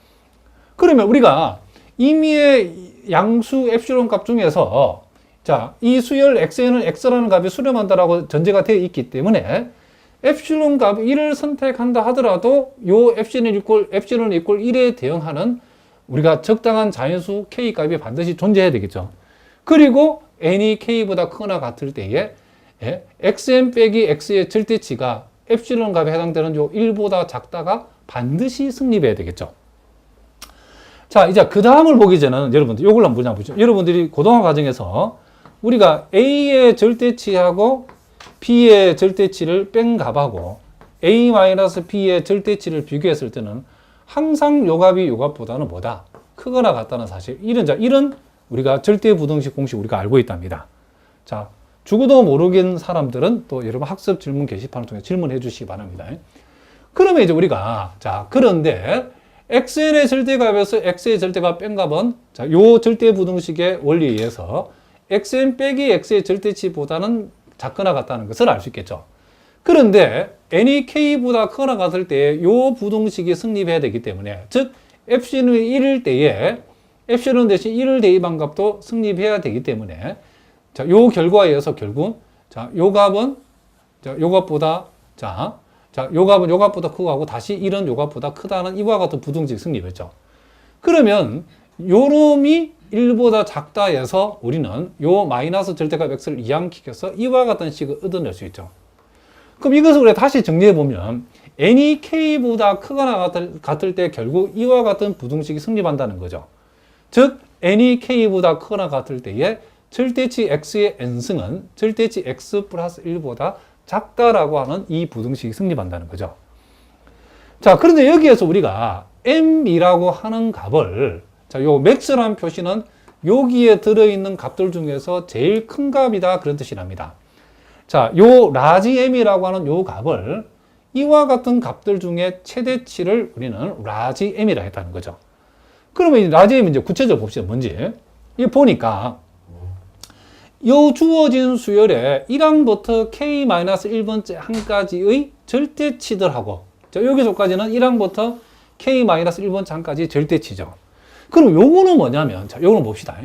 그러면 우리가 임의의 양수 엡실론 값 중에서 이 수열 xn은 x라는 값이 수렴한다라고 전제가 되어 있기 때문에 엡실론 값 1을 선택한다 하더라도 요 엡실론 이퀄 1에 대응하는 우리가 적당한 자연수 k 값이 반드시 존재해야 되겠죠. 그리고 n이 k보다 크거나 같을 때에 xn 빼기 x의 절대치가 엡실론 값에 해당되는 요 1보다 작다가 반드시 성립해야 되겠죠. 자, 이제 그 다음을 보기 전에는 여러분들 요걸 한번 보죠. 여러분들이 고등학 과정에서 우리가 A의 절대치하고 B의 절대치를 뺀 값하고 A-B의 절대치를 비교했을 때는 항상 요 값이 요 값보다는 뭐다? 크거나 같다는 사실. 이런 우리가 절대 부등식 공식 우리가 알고 있답니다. 자, 죽어도 모르는 사람들은 또 여러분 학습 질문 게시판을 통해 질문해 주시기 바랍니다. 그러면 이제 우리가, 자, 그런데 xn의 절대값에서 x의 절대값 뺀 값은, 자, 요 절대 부등식의 원리에 의해서 xn 빼기 x의 절대치보다는 작거나 같다는 것을 알 수 있겠죠. 그런데 n이 k보다 크거나 같을 때 요 부등식이 성립해야 되기 때문에, 즉 epsilon이 1일 때에 epsilon 대신 1을 대입한 값도 성립해야 되기 때문에, 자, 요 결과에 의해서 결국, 자, 요 값은, 자, 요 값보다, 자, 요 값은 요 값보다 크고 하고 다시 1은 요 값보다 크다는 이와 같은 부등식 성립했죠. 그러면 요 놈이 1보다 작다 해서 우리는 요 마이너스 절대값 x를 이항시켜서 이와 같은 식을 얻어낼 수 있죠. 그럼 이것을 우리가 다시 정리해보면 n이 k보다 크거나 같을 때 결국 이와 같은 부등식이 성립한다는 거죠. 즉 n이 k보다 크거나 같을 때에 절대치 x의 n승은 절대치 x 플러스 1보다 작다라고 하는 이 부등식이 성립한다는 거죠. 자, 그런데 여기에서 우리가 m이라고 하는 값을, 자, 요 max라는 표시는 여기에 들어있는 값들 중에서 제일 큰 값이다, 그런 뜻이랍니다. 자, 요 라지 m이라고 하는 요 값을 이와 같은 값들 중에 최대치를 우리는 라지 m이라 했다는 거죠. 그러면 이 라지 m 이제 구체적으로 봅시다. 뭔지. 이 보니까 요 주어진 수열에 1항부터 k-1번째 항까지의 절대치들하고, 자, 여기서까지는 1항부터 k-1번째 항까지 절대치죠. 그럼 요거는 뭐냐면, 자, 요거는 봅시다.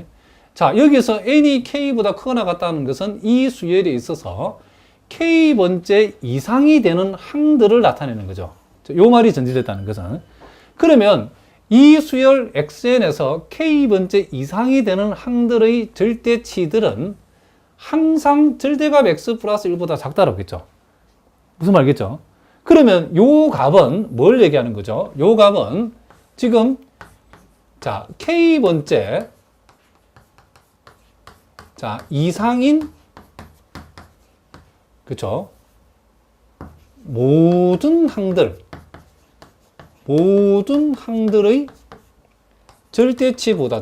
자, 여기서 n이 k보다 크거나 같다는 것은 이 수열에 있어서 k번째 이상이 되는 항들을 나타내는 거죠. 자, 요 말이 전제됐다는 것은. 그러면 이 수열 xn에서 k번째 이상이 되는 항들의 절대치들은 항상 절대값 x 플러스 1보다 작다라고 했죠. 무슨 말이겠죠? 그러면 요 값은 뭘 얘기하는 거죠? 요 값은 지금, 자, k번째, 자, 이상인, 그쵸? 모든 항들의 절대치보다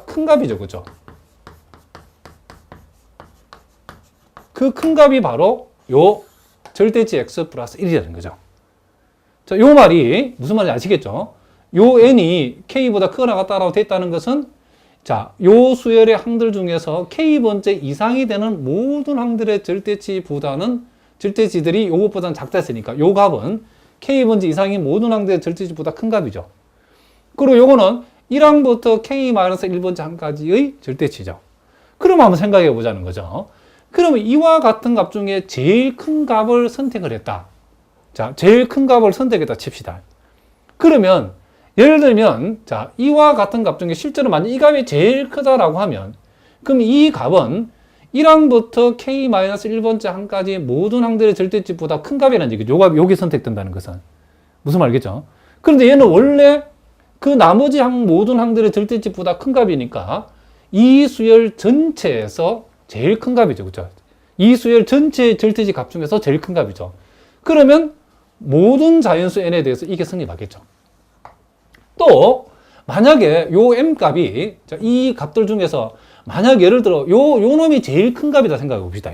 큰 값이죠. 그죠? 그 큰 값이 바로 요 절대치 x 플러스 1이라는 거죠. 자, 요 말이 무슨 말인지 아시겠죠? 요 n이 k보다 크거나 같다라고 됐다는 것은, 자, 요 수열의 항들 중에서 k번째 이상이 되는 모든 항들의 절대치보다는, 절대치들이 요것보다는 작다 했으니까 요 값은 k번째 이상인 모든 항들의 절대치보다 큰 값이죠. 그리고 요거는 1항부터 k-1번째 항까지의 절대치죠. 그럼 한번 생각해 보자는 거죠. 그러면 이와 같은 값 중에 제일 큰 값을 선택을 했다. 자, 제일 큰 값을 선택했다 칩시다. 그러면 예를 들면, 자, 이와 같은 값 중에 실제로 만약 이 값이 제일 크다라고 하면, 그럼 이 값은 1항부터 k-1번째 항까지 모든 항들의 절대치보다 큰 값이라는 얘기죠. 요 값이 여기 선택된다는 것은. 무슨 말이겠죠? 그런데 얘는 원래 그 나머지 모든 항들의 절대치보다 큰 값이니까 이 수열 전체에서 제일 큰 값이죠. 그죠? 이 수열 전체의 절대치 값 중에서 제일 큰 값이죠. 그러면 모든 자연수 n에 대해서 이게 성립하겠죠. 또 만약에 요 m 값이, 자, 이 값들 중에서 만약 예를 들어 요 놈이 제일 큰 값이다 생각해 봅시다.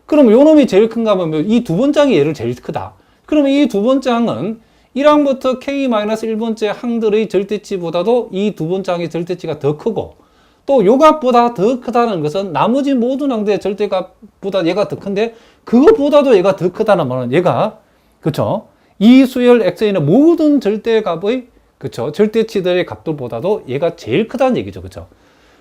그럼 요 놈이 제일 큰 값이면 이 두 번째 항이 얘를 제일 크다. 그러면 이 두 번째 항은 1항부터 k-1번째 항들의 절대치보다도 이 두 번째 항의 절대치가 더 크고, 또 요 값보다 더 크다는 것은 나머지 모든 항들의 절대값보다 얘가 더 큰데 그것보다도 얘가 더 크다는 말은 얘가, 그쵸? 이 수열 xn의 모든 절대값의, 그쵸? 절대치들의 값들보다도 얘가 제일 크다는 얘기죠. 그쵸?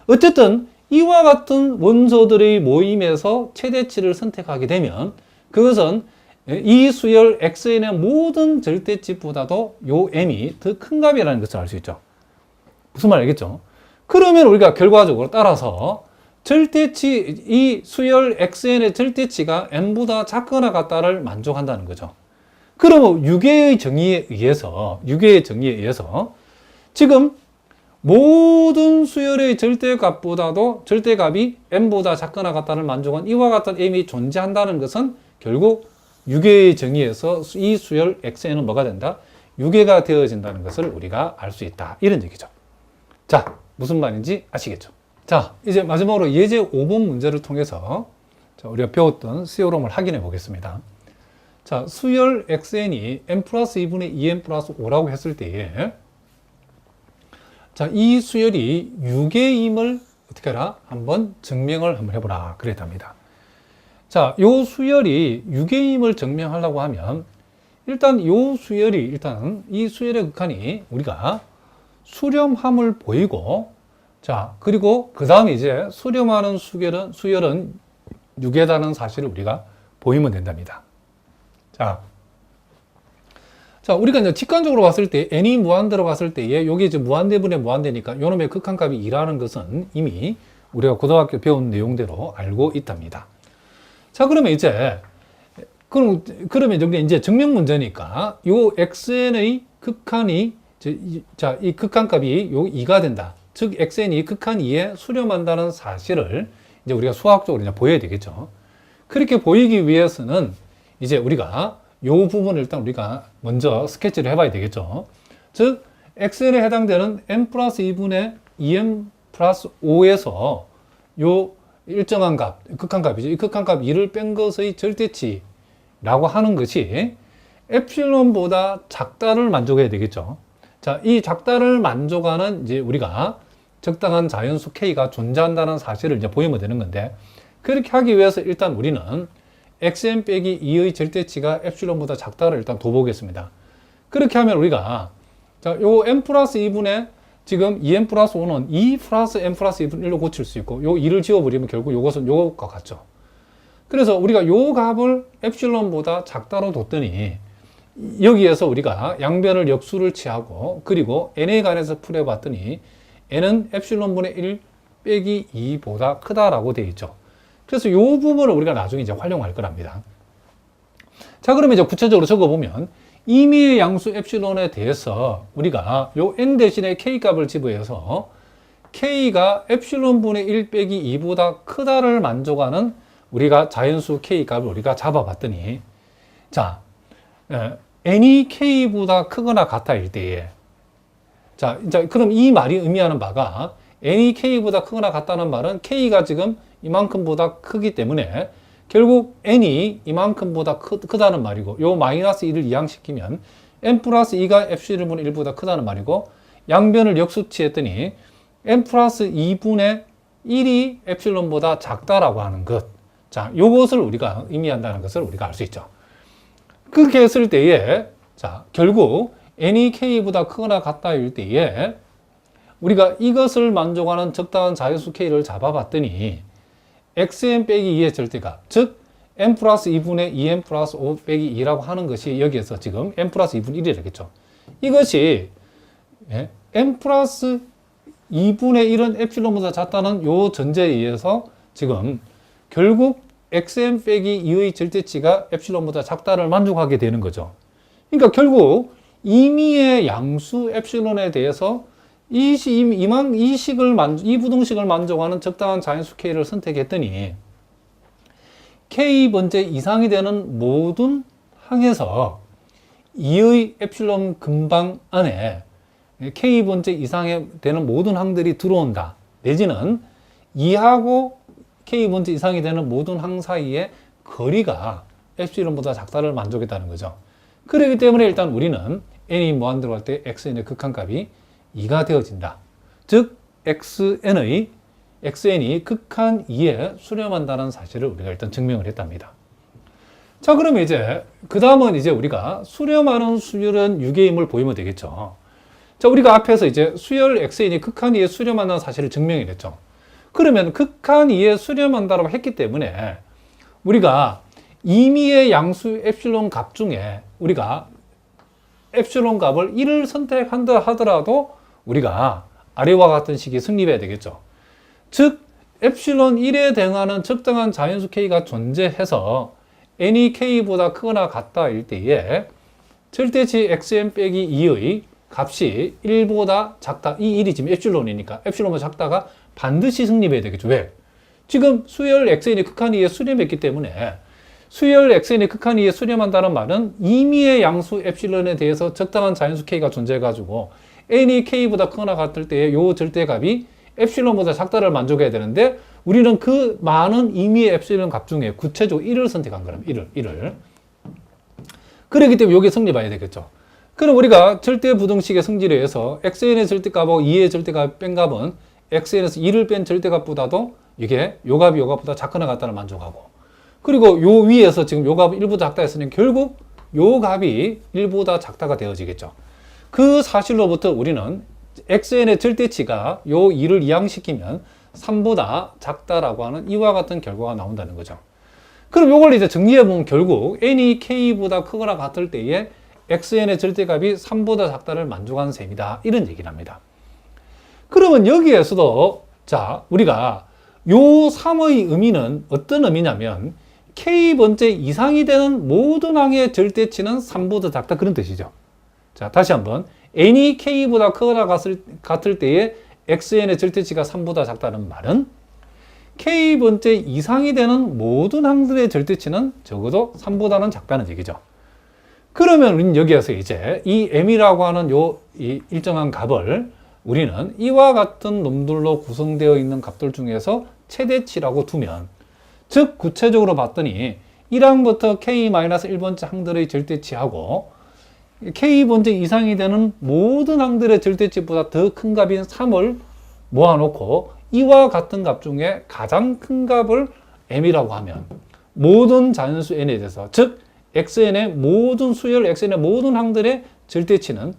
어쨌든 이와 같은 원소들의 모임에서 최대치를 선택하게 되면 그것은 이 수열 xn의 모든 절대치보다도 요 m이 더 큰 값이라는 것을 알 수 있죠. 무슨 말 알겠죠? 그러면 우리가 결과적으로 따라서 절대치, 이 수열 xn의 절대치가 n보다 작거나 같다를 만족한다는 거죠. 그러면 유계의 정의에 의해서 지금 모든 수열의 절대값보다도 절대값이 m보다 작거나 같다를 만족한 이와 같은 m이 존재한다는 것은 결국 유괴의 정의에서 이 수열 xn은 뭐가 된다? 유괴가 되어진다는 것을 우리가 알 수 있다. 이런 얘기죠. 자, 무슨 말인지 아시겠죠? 자, 이제 마지막으로 예제 5번 문제를 통해서 우리가 배웠던 수열음을 확인해 보겠습니다. 자, 수열 xn이 n 플러스 2분의 2n 플러스 5라고 했을 때에 자, 이 수열이 유괴임을 어떻게 해라? 한번 증명을 한번 해보라. 그랬답니다. 자, 요 수열이 유괴임을 증명하려고 하면 일단 요 수열이 일단 이 수열의 극한이 우리가 수렴함을 보이고 자, 그리고 그 다음에 이제 수렴하는 수열은 유괴다는 사실을 우리가 보이면 된답니다. 자, 우리가 이제 직관적으로 봤을 때, n이 무한대로 봤을 때에, 요게 이제 무한대분의 무한대니까, 요 놈의 극한값이 2라는 것은 이미 우리가 고등학교 배운 내용대로 알고 있답니다. 자, 그러면 이제, 그러면 여기 이제 증명 문제니까, 요 xn의 극한이, 자, 이 극한값이 요 2가 된다. 즉, xn이 극한 2에 수렴한다는 사실을 이제 우리가 수학적으로 이제 보여야 되겠죠. 그렇게 보이기 위해서는 이제 우리가 요 부분을 일단 우리가 먼저 스케치를 해봐야 되겠죠. 즉, xn에 해당되는 n 플러스 2분의 2n 플러스 5에서 요 일정한 값, 극한값이죠. 이 극한값 2를 뺀 것의 절대치라고 하는 것이 에플론보다 작다를 만족해야 되겠죠. 자, 이 작다를 만족하는 이제 우리가 적당한 자연수 k가 존재한다는 사실을 이제 보이면 되는 건데, 그렇게 하기 위해서 일단 우리는 xn 빼기 2의 절대치가 엡실론보다 작다를 일단 둬보겠습니다. 그렇게 하면 우리가 자, 요 n 플러스 2분의 지금 2n 플러스 5는 2 플러스 n 플러스 2분의 1로 고칠 수 있고 요 2를 지워버리면 결국 요것은 요것과 같죠. 그래서 우리가 요 값을 엡실론보다 작다로 뒀더니 여기에서 우리가 양변을 역수를 취하고 그리고 n에 관해서 풀어봤더니 n은 엡실론분의 1 빼기 2보다 크다라고 되어 있죠. 그래서 이 부분을 우리가 나중에 이제 활용할 거랍니다. 자, 그러면 이제 구체적으로 적어보면 임의의 양수 엡실론에 대해서 우리가 요 n 대신에 k 값을 집어해서 k가 엡실론분의 1 빼기 2보다 크다를 만족하는 우리가 자연수 k 값을 우리가 잡아봤더니 자, n이 k보다 크거나 같아일 때에 자, 그럼 이 말이 의미하는 바가 n이 k보다 크거나 같다는 말은 k가 지금 이만큼보다 크기 때문에 결국 n이 이만큼보다 크다는 말이고 요 마이너스 1을 이항시키면 n 플러스 2가 엡실론분의 1보다 크다는 말이고 양변을 역수치했더니 n 플러스 2분의 1이 엡실론보다 작다라고 하는 것. 자, 요것을 우리가 의미한다는 것을 우리가 알 수 있죠. 그렇게 했을 때에 자, 결국 n이 k보다 크거나 같다일 때에 우리가 이것을 만족하는 적당한 자연수 k를 잡아봤더니 xn 빼기 2의 절대값, 즉 n 플러스 2분의 2n 플러스 5 빼기 2라고 하는 것이 여기에서 지금 n 플러스 2분의 1이라겠죠. 이것이 n 플러스 2분의 1은 엡실론보다 작다는 요 전제에 의해서 지금 결국 xn 빼기 2의 절대치가 엡실론보다 작다를 만족하게 되는 거죠. 그러니까 결국 임의의 양수 엡실론에 대해서 이 부등식을 만족하는 적당한 자연수 k를 선택했더니 k번째 이상이 되는 모든 항에서 2의 엡실론 근방 안에 k번째 이상이 되는 모든 항들이 들어온다. 내지는 2하고 k번째 이상이 되는 모든 항 사이의 거리가 엡실론보다 작다를 만족했다는 거죠. 그렇기 때문에 일단 우리는 n이 무한대로 갈 때 xn의 극한값이 2가 되어진다. 즉 xn이 극한 2에 수렴한다는 사실을 우리가 일단 증명을 했답니다. 자, 그러면 이제 그 다음은 이제 우리가 수렴하는 수열은 유괴임을 보이면 되겠죠. 자, 우리가 앞에서 이제 수열 xn이 극한 2에 수렴한다는 사실을 증명했죠. 그러면 극한 2에 수렴한다고 했기 때문에 우리가 임의의 양수 엡실론 값 중에 우리가 엡실론 값을 1을 선택한다 하더라도 우리가 아래와 같은 식이 성립해야 되겠죠. 즉 엡실론 1에 대응하는 적당한 자연수 k가 존재해서 n이 k보다 크거나 같다일 때에 절대치 xn 빼기 2의 값이 1보다 작다. 이 1이 지금 엡실론이니까 엡실론보다 작다가 반드시 성립해야 되겠죠. 왜? 지금 수열 xn이 극한 2에 수렴했기 때문에 수열 xn의 극한 이에 수렴한다는 말은 임의의 양수 엡실론에 대해서 적당한 자연수 k가 존재해가지고 n이 k보다 크거나 같을 때의 요 절대값이 엡실론보다 작다를 만족해야 되는데 우리는 그 많은 임의의 엡실론 값 중에 구체적으로 1을 선택한 거랍니다. 1을. 그렇기 때문에 이게 성립해야 되겠죠. 그럼 우리가 절대 부등식의 성질에 의해서 xn의 절대값하고 2의 절대값 뺀 값은 xn에서 2를 뺀 절대값보다도 이게 요 값이 요 값보다 작거나 같다를 만족하고, 그리고 요 위에서 지금 요 값이 1보다 작다 했으니 결국 요 값이 1보다 작다가 되어지겠죠. 그 사실로부터 우리는 xn의 절대치가 요 2를 이항시키면 3보다 작다라고 하는 이와 같은 결과가 나온다는 거죠. 그럼 요걸 이제 정리해보면 결국 n이 k보다 크거나 같을 때에 xn의 절대값이 3보다 작다를 만족하는 셈이다. 이런 얘기를 합니다. 그러면 여기에서도 자, 우리가 요 3의 의미는 어떤 의미냐면 k번째 이상이 되는 모든 항의 절대치는 3보다 작다, 그런 뜻이죠. 자, 다시 한번 n이 k보다 크거나 같을 때에 xn의 절대치가 3보다 작다는 말은 k번째 이상이 되는 모든 항들의 절대치는 적어도 3보다는 작다는 얘기죠. 그러면 우리는 여기에서 이제 이 m이라고 하는 이 일정한 값을 우리는 이와 같은 놈들로 구성되어 있는 값들 중에서 최대치라고 두면, 즉 구체적으로 봤더니 1항부터 k-1번째 항들의 절대치하고 k번째 이상이 되는 모든 항들의 절대치보다 더 큰 값인 3을 모아놓고 이와 같은 값 중에 가장 큰 값을 m이라고 하면 모든 자연수 n에 대해서, 즉 xn의 모든 수열 xn의 모든 항들의 절대치는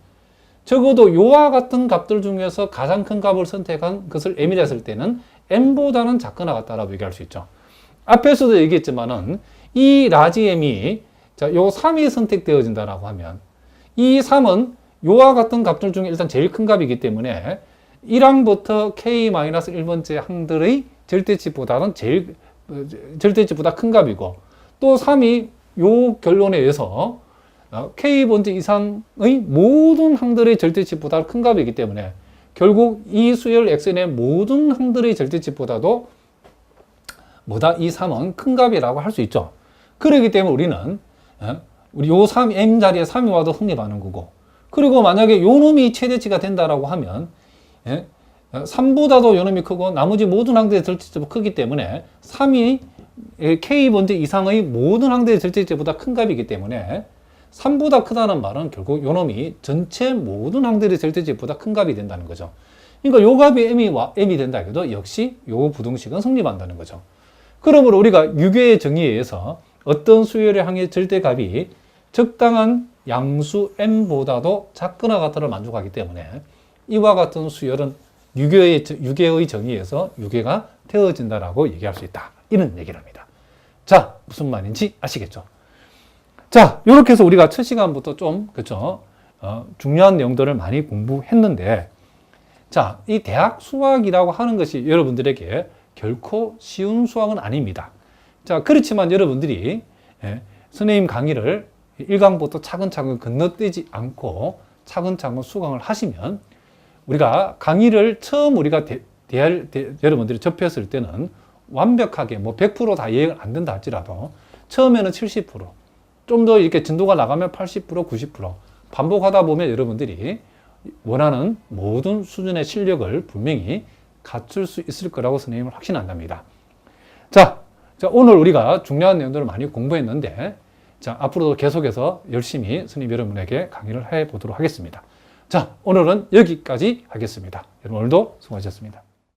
적어도 요와 같은 값들 중에서 가장 큰 값을 선택한 것을 m이라 했을 때는 m보다는 작거나 같다라고 얘기할 수 있죠. 앞에서도 얘기했지만은 이 라지 m이 자, 요 3이 선택되어진다라고 하면 이 3은 요와 같은 값들 중에 일단 제일 큰 값이기 때문에 1항부터 k-1번째 항들의 절대치보다는 절대치보다 큰 값이고, 또 3이 요 결론에 의해서 k번째 이상의 모든 항들의 절대치보다 큰 값이기 때문에 결국 이 수열 xn의 모든 항들의 절대치보다도 이 3은 큰 값이라고 할 수 있죠. 그렇기 때문에 우리는 우리 요 3, m 자리에 3이 와도 성립하는 거고, 그리고 만약에 요 놈이 최대치가 된다라고 하면 3보다도 요 놈이 크고 나머지 모든 항들의 절대치보다 크기 때문에 3이 k번째 이상의 모든 항들의 절대치보다 큰 값이기 때문에 3보다 크다는 말은 결국 요 놈이 전체 모든 항들의 절대치보다 큰 값이 된다는 거죠. 그러니까 요 값이 m이 된다 해도 역시 요 부등식은 성립한다는 거죠. 그러므로 우리가 유괴의 정의에 의해서 어떤 수열의 항의 절대값이 적당한 양수 m보다도 작거나 같다를 만족하기 때문에 이와 같은 수열은 유괴의 정의에서 유괴가 되어진다라고 얘기할 수 있다. 이런 얘기를 합니다. 자, 무슨 말인지 아시겠죠? 자, 이렇게 해서 우리가 첫 시간부터 좀, 그쵸? 중요한 내용들을 많이 공부했는데, 자, 이 대학 수학이라고 하는 것이 여러분들에게 결코 쉬운 수학은 아닙니다. 자, 그렇지만 여러분들이 선생님 강의를 1강부터 차근차근 건너뛰지 않고 차근차근 수강을 하시면 우리가 강의를 처음 우리가 여러분들이 접했을 때는 완벽하게 100% 다 이해가 안 된다 할지라도 처음에는 70%, 좀 더 이렇게 진도가 나가면 80%, 90% 반복하다 보면 여러분들이 원하는 모든 수준의 실력을 분명히 갖출 수 있을 거라고 선생님은 확신한답니다. 자, 오늘 우리가 중요한 내용들을 많이 공부했는데, 자, 앞으로도 계속해서 열심히 선생님 여러분에게 강의를 해 보도록 하겠습니다. 자, 오늘은 여기까지 하겠습니다. 여러분 오늘도 수고하셨습니다.